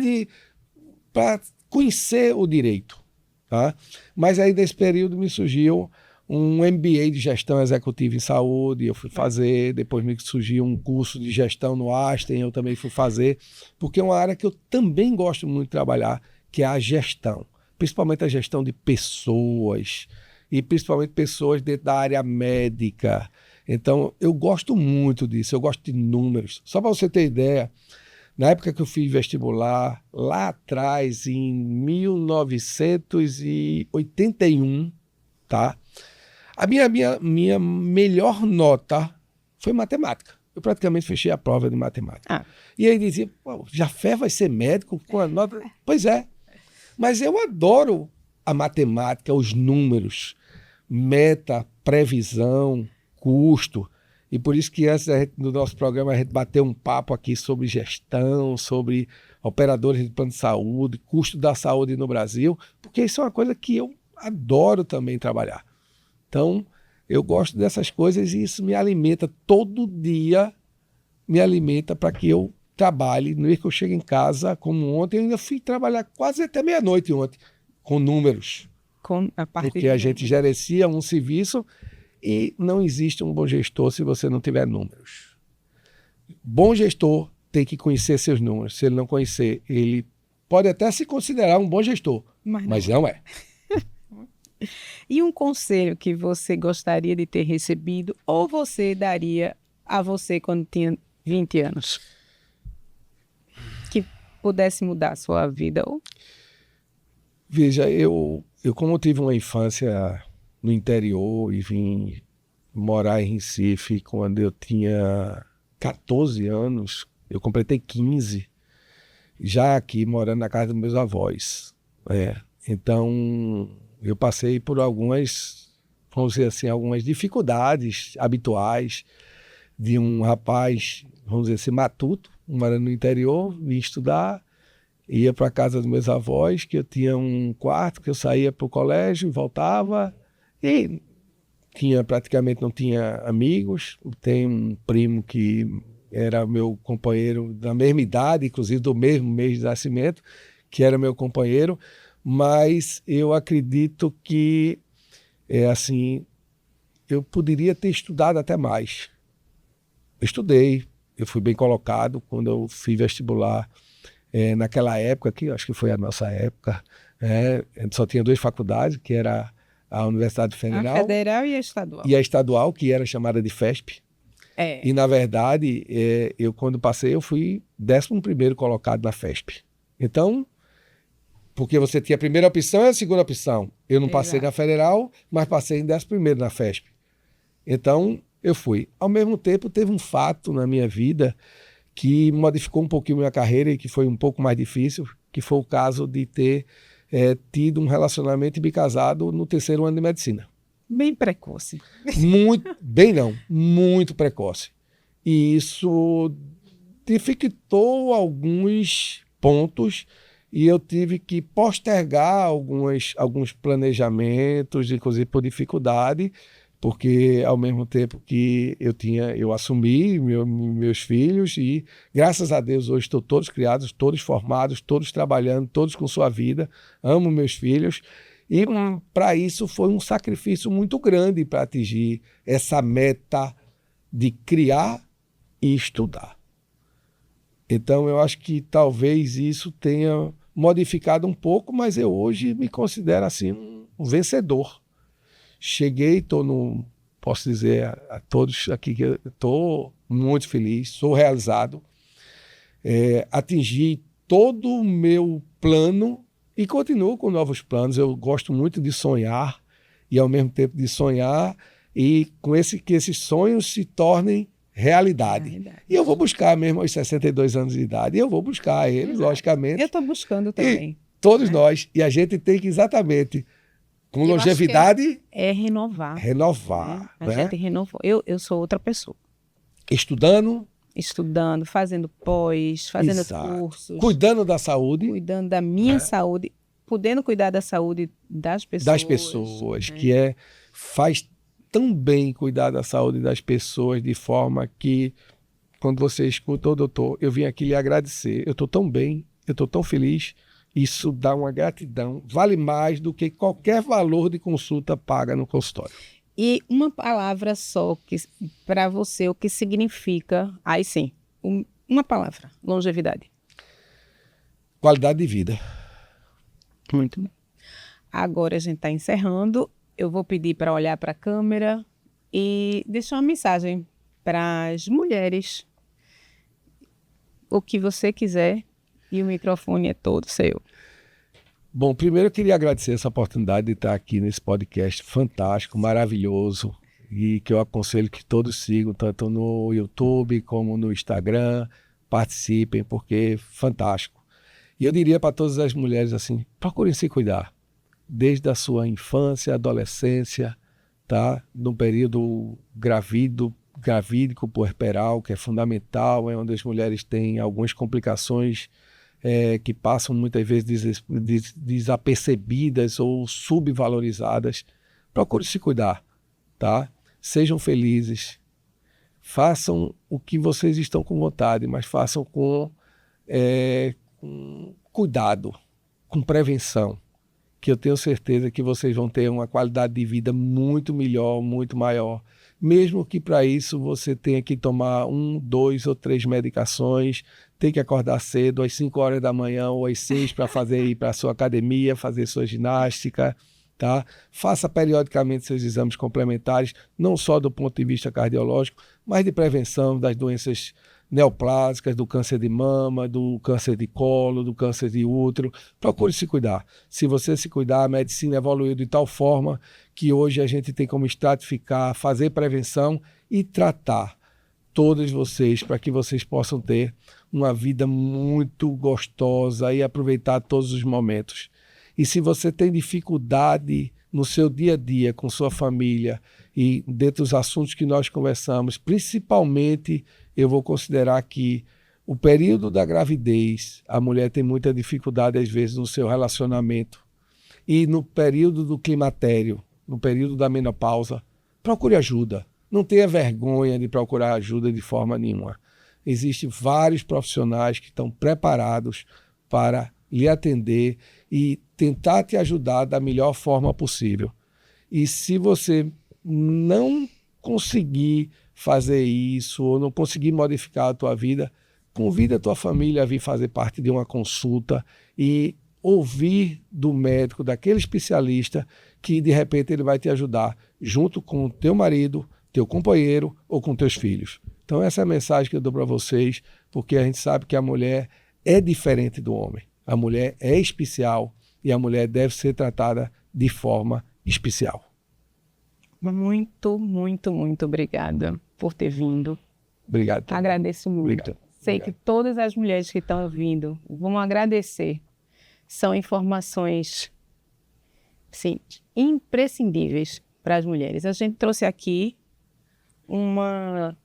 para conhecer o direito. Tá? Mas aí, nesse período, me surgiu um MBA de gestão executiva em saúde, eu fui fazer, depois me surgiu um curso de gestão no Einstein, eu também fui fazer, porque é uma área que eu também gosto muito de trabalhar, que é a gestão, principalmente a gestão de pessoas, e principalmente pessoas dentro da área médica. Então, eu gosto muito disso, eu gosto de números. Só para você ter ideia, na época que eu fiz vestibular, lá atrás, em 1981, tá? A minha melhor nota foi matemática. Eu praticamente fechei a prova de matemática. E aí dizia, Jafé vai ser médico com a nota... Pois é. Mas eu adoro a matemática, os números, meta, previsão, custo. E por isso que antes do nosso programa a gente bateu um papo aqui sobre gestão, sobre operadores de plano de saúde, custo da saúde no Brasil, porque isso é uma coisa que eu adoro também trabalhar. Então, eu gosto dessas coisas e isso me alimenta todo dia, me alimenta para que eu trabalhe. No dia que eu chego em casa, como ontem, eu ainda fui trabalhar quase até meia-noite ontem, com números. A partir porque a gente gerencia um serviço e não existe um bom gestor se você não tiver números. Bom gestor tem que conhecer seus números. Se ele não conhecer, ele pode até se considerar um bom gestor, mas não é. E um conselho que você gostaria de ter recebido ou você daria a você quando tinha 20 anos? Que pudesse mudar a sua vida? Veja, eu como tive uma infância no interior e vim morar em Recife quando eu tinha 14 anos, eu completei 15, já aqui morando na casa dos meus avós. Então, eu passei por algumas, vamos dizer assim, algumas dificuldades habituais de um rapaz, vamos dizer assim, matuto, morando no interior, vim estudar, ia para a casa dos meus avós, que eu tinha um quarto, que eu saía para o colégio, voltava, e praticamente não tinha amigos. Tem um primo que era meu companheiro da mesma idade, inclusive do mesmo mês de nascimento, que era meu companheiro, mas eu acredito que, assim, eu poderia ter estudado até mais. Eu estudei, eu fui bem colocado quando eu fiz vestibular. Naquela época, que acho que foi a nossa época, a gente só tinha 2 faculdades, que era a Universidade Federal, a Federal e a Estadual. E a Estadual, que era chamada de FESP. E, na verdade, eu quando passei, eu fui 11º colocado na FESP. Então, porque você tinha a primeira opção e a segunda opção. Eu não passei na Federal, mas passei em 11º na FESP. Então, eu fui. Ao mesmo tempo, teve um fato na minha vida que modificou um pouquinho minha carreira e que foi um pouco mais difícil, que foi o caso de ter tido um relacionamento e me casado no 3º ano de medicina. Bem precoce. Muito precoce. E isso dificultou alguns pontos e eu tive que postergar alguns planejamentos, inclusive por dificuldade, porque ao mesmo tempo que eu assumi meus filhos e, graças a Deus, hoje estão todos criados, todos formados, todos trabalhando, todos com sua vida, amo meus filhos. E para isso foi um sacrifício muito grande para atingir essa meta de criar e estudar. Então eu acho que talvez isso tenha modificado um pouco, mas eu hoje me considero assim um vencedor. Cheguei, posso dizer a todos aqui que eu estou muito feliz, sou realizado, atingi todo o meu plano e continuo com novos planos. Eu gosto muito de sonhar e, ao mesmo tempo, de sonhar e que esses sonhos se tornem realidade. E eu vou buscar mesmo aos 62 anos de idade. Eu vou buscar eles, logicamente. Eu estou buscando também. E todos nós. E a gente tem que exatamente, com longevidade... renovar. A gente renovou. Eu sou outra pessoa. Estudando, fazendo pós, fazendo cursos. Cuidando da saúde. Cuidando da minha saúde, podendo cuidar da saúde das pessoas. Que faz tão bem cuidar da saúde das pessoas, de forma que, quando você escuta, doutor, eu vim aqui lhe agradecer, eu estou tão bem, eu estou tão feliz, isso dá uma gratidão, vale mais do que qualquer valor de consulta paga no consultório. E uma palavra só para você, o que significa, aí sim, uma palavra, longevidade. Qualidade de vida. Muito bem. Agora a gente está encerrando, eu vou pedir para olhar para a câmera e deixar uma mensagem para as mulheres, o que você quiser, e o microfone é todo seu. Bom, primeiro eu queria agradecer essa oportunidade de estar aqui nesse podcast fantástico, maravilhoso, e que eu aconselho que todos sigam, tanto no YouTube como no Instagram, participem, porque é fantástico. E eu diria para todas as mulheres assim, procurem se cuidar, desde a sua infância, adolescência, tá? No período gravídico, puerperal, que é fundamental, é onde as mulheres têm algumas complicações que passam muitas vezes desapercebidas ou subvalorizadas. Procure se cuidar, tá? Sejam felizes, façam o que vocês estão com vontade, mas façam com cuidado, com prevenção, que eu tenho certeza que vocês vão ter uma qualidade de vida muito melhor, muito maior. Mesmo que para isso você tenha que tomar 1, 2 ou 3 medicações, tem que acordar cedo, às 5 horas da manhã ou às 6 para ir para a sua academia, fazer sua ginástica, tá? Faça periodicamente seus exames complementares, não só do ponto de vista cardiológico, mas de prevenção das doenças neoplásicas, do câncer de mama, do câncer de colo, do câncer de útero. Procure se cuidar. Se você se cuidar, a medicina evoluiu de tal forma que hoje a gente tem como estratificar, fazer prevenção e tratar todos vocês para que vocês possam ter uma vida muito gostosa e aproveitar todos os momentos. E se você tem dificuldade no seu dia a dia com sua família e dentro dos assuntos que nós conversamos, principalmente eu vou considerar que o período da gravidez, a mulher tem muita dificuldade às vezes no seu relacionamento. E no período do climatério, no período da menopausa, procure ajuda. Não tenha vergonha de procurar ajuda de forma nenhuma. Existem vários profissionais que estão preparados para lhe atender e tentar te ajudar da melhor forma possível. E se você não conseguir fazer isso ou não conseguir modificar a tua vida, convida a tua família a vir fazer parte de uma consulta e ouvir do médico, daquele especialista, que de repente ele vai te ajudar junto com o teu marido, teu companheiro ou com teus filhos. Então essa é a mensagem que eu dou para vocês, porque a gente sabe que a mulher é diferente do homem. A mulher é especial e a mulher deve ser tratada de forma especial. Muito, muito, muito obrigada por ter vindo. Obrigado. Agradeço muito. Obrigado. Sei que todas as mulheres que estão ouvindo vão agradecer. São informações, sim, imprescindíveis para as mulheres. A gente trouxe aqui uma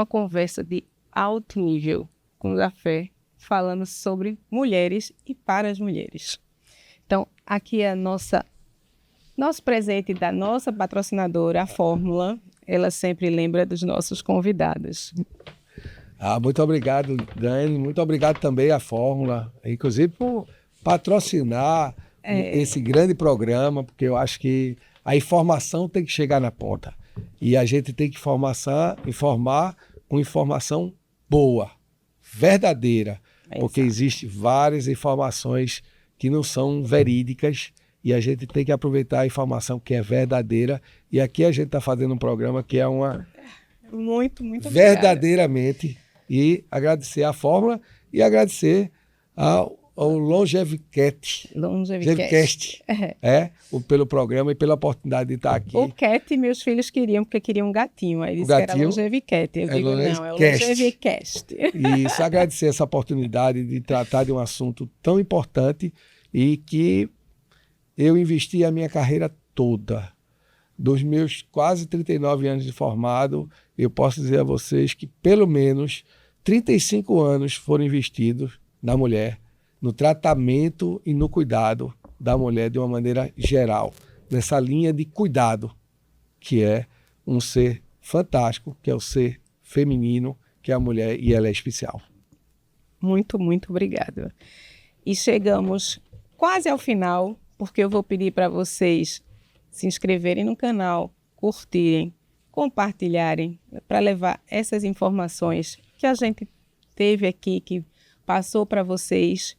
conversa de alto nível com o Zafé, falando sobre mulheres e para as mulheres. Então, aqui é nosso presente da nossa patrocinadora, a Fórmula. Ela sempre lembra dos nossos convidados. Muito obrigado, Dani. Muito obrigado também à Fórmula, inclusive por patrocinar esse grande programa, porque eu acho que a informação tem que chegar na ponta. E a gente tem que informar com informação boa, verdadeira, porque existem várias informações que não são verídicas e a gente tem que aproveitar a informação que é verdadeira. E aqui a gente está fazendo um programa que é uma... Muito, muito verdadeiramente. E agradecer à Fórmula e agradecer ao Longevicast. Pelo programa e pela oportunidade de estar aqui. O Cat meus filhos queriam, porque queriam um gatinho. Aí disse que era Longevicast. Eu digo, não, é o Longevicast. Isso, agradecer essa oportunidade de tratar de um assunto tão importante e que eu investi a minha carreira toda. Dos meus quase 39 anos de formado, eu posso dizer a vocês que pelo menos 35 anos foram investidos na mulher, no tratamento e no cuidado da mulher de uma maneira geral, nessa linha de cuidado, que é um ser fantástico, que é o ser feminino, que é a mulher, e ela é especial. Muito, muito obrigada. E chegamos quase ao final, porque eu vou pedir para vocês se inscreverem no canal, curtirem, compartilharem, para levar essas informações que a gente teve aqui, que passou para vocês,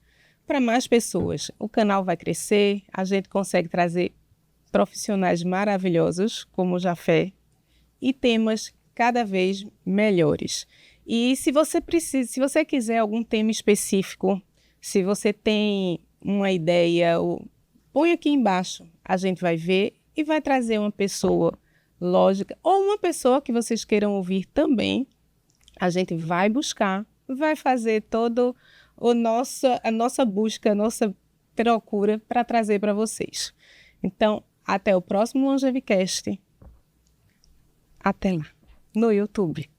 para mais pessoas. O canal vai crescer, a gente consegue trazer profissionais maravilhosos, como o Jafé, e temas cada vez melhores. E se você quiser algum tema específico, se você tem uma ideia, põe aqui embaixo, a gente vai ver e vai trazer uma pessoa lógica, ou uma pessoa que vocês queiram ouvir também. A gente vai buscar, vai fazer toda a nossa busca, a nossa procura para trazer para vocês. Então, até o próximo Longevicast. Até lá, no YouTube.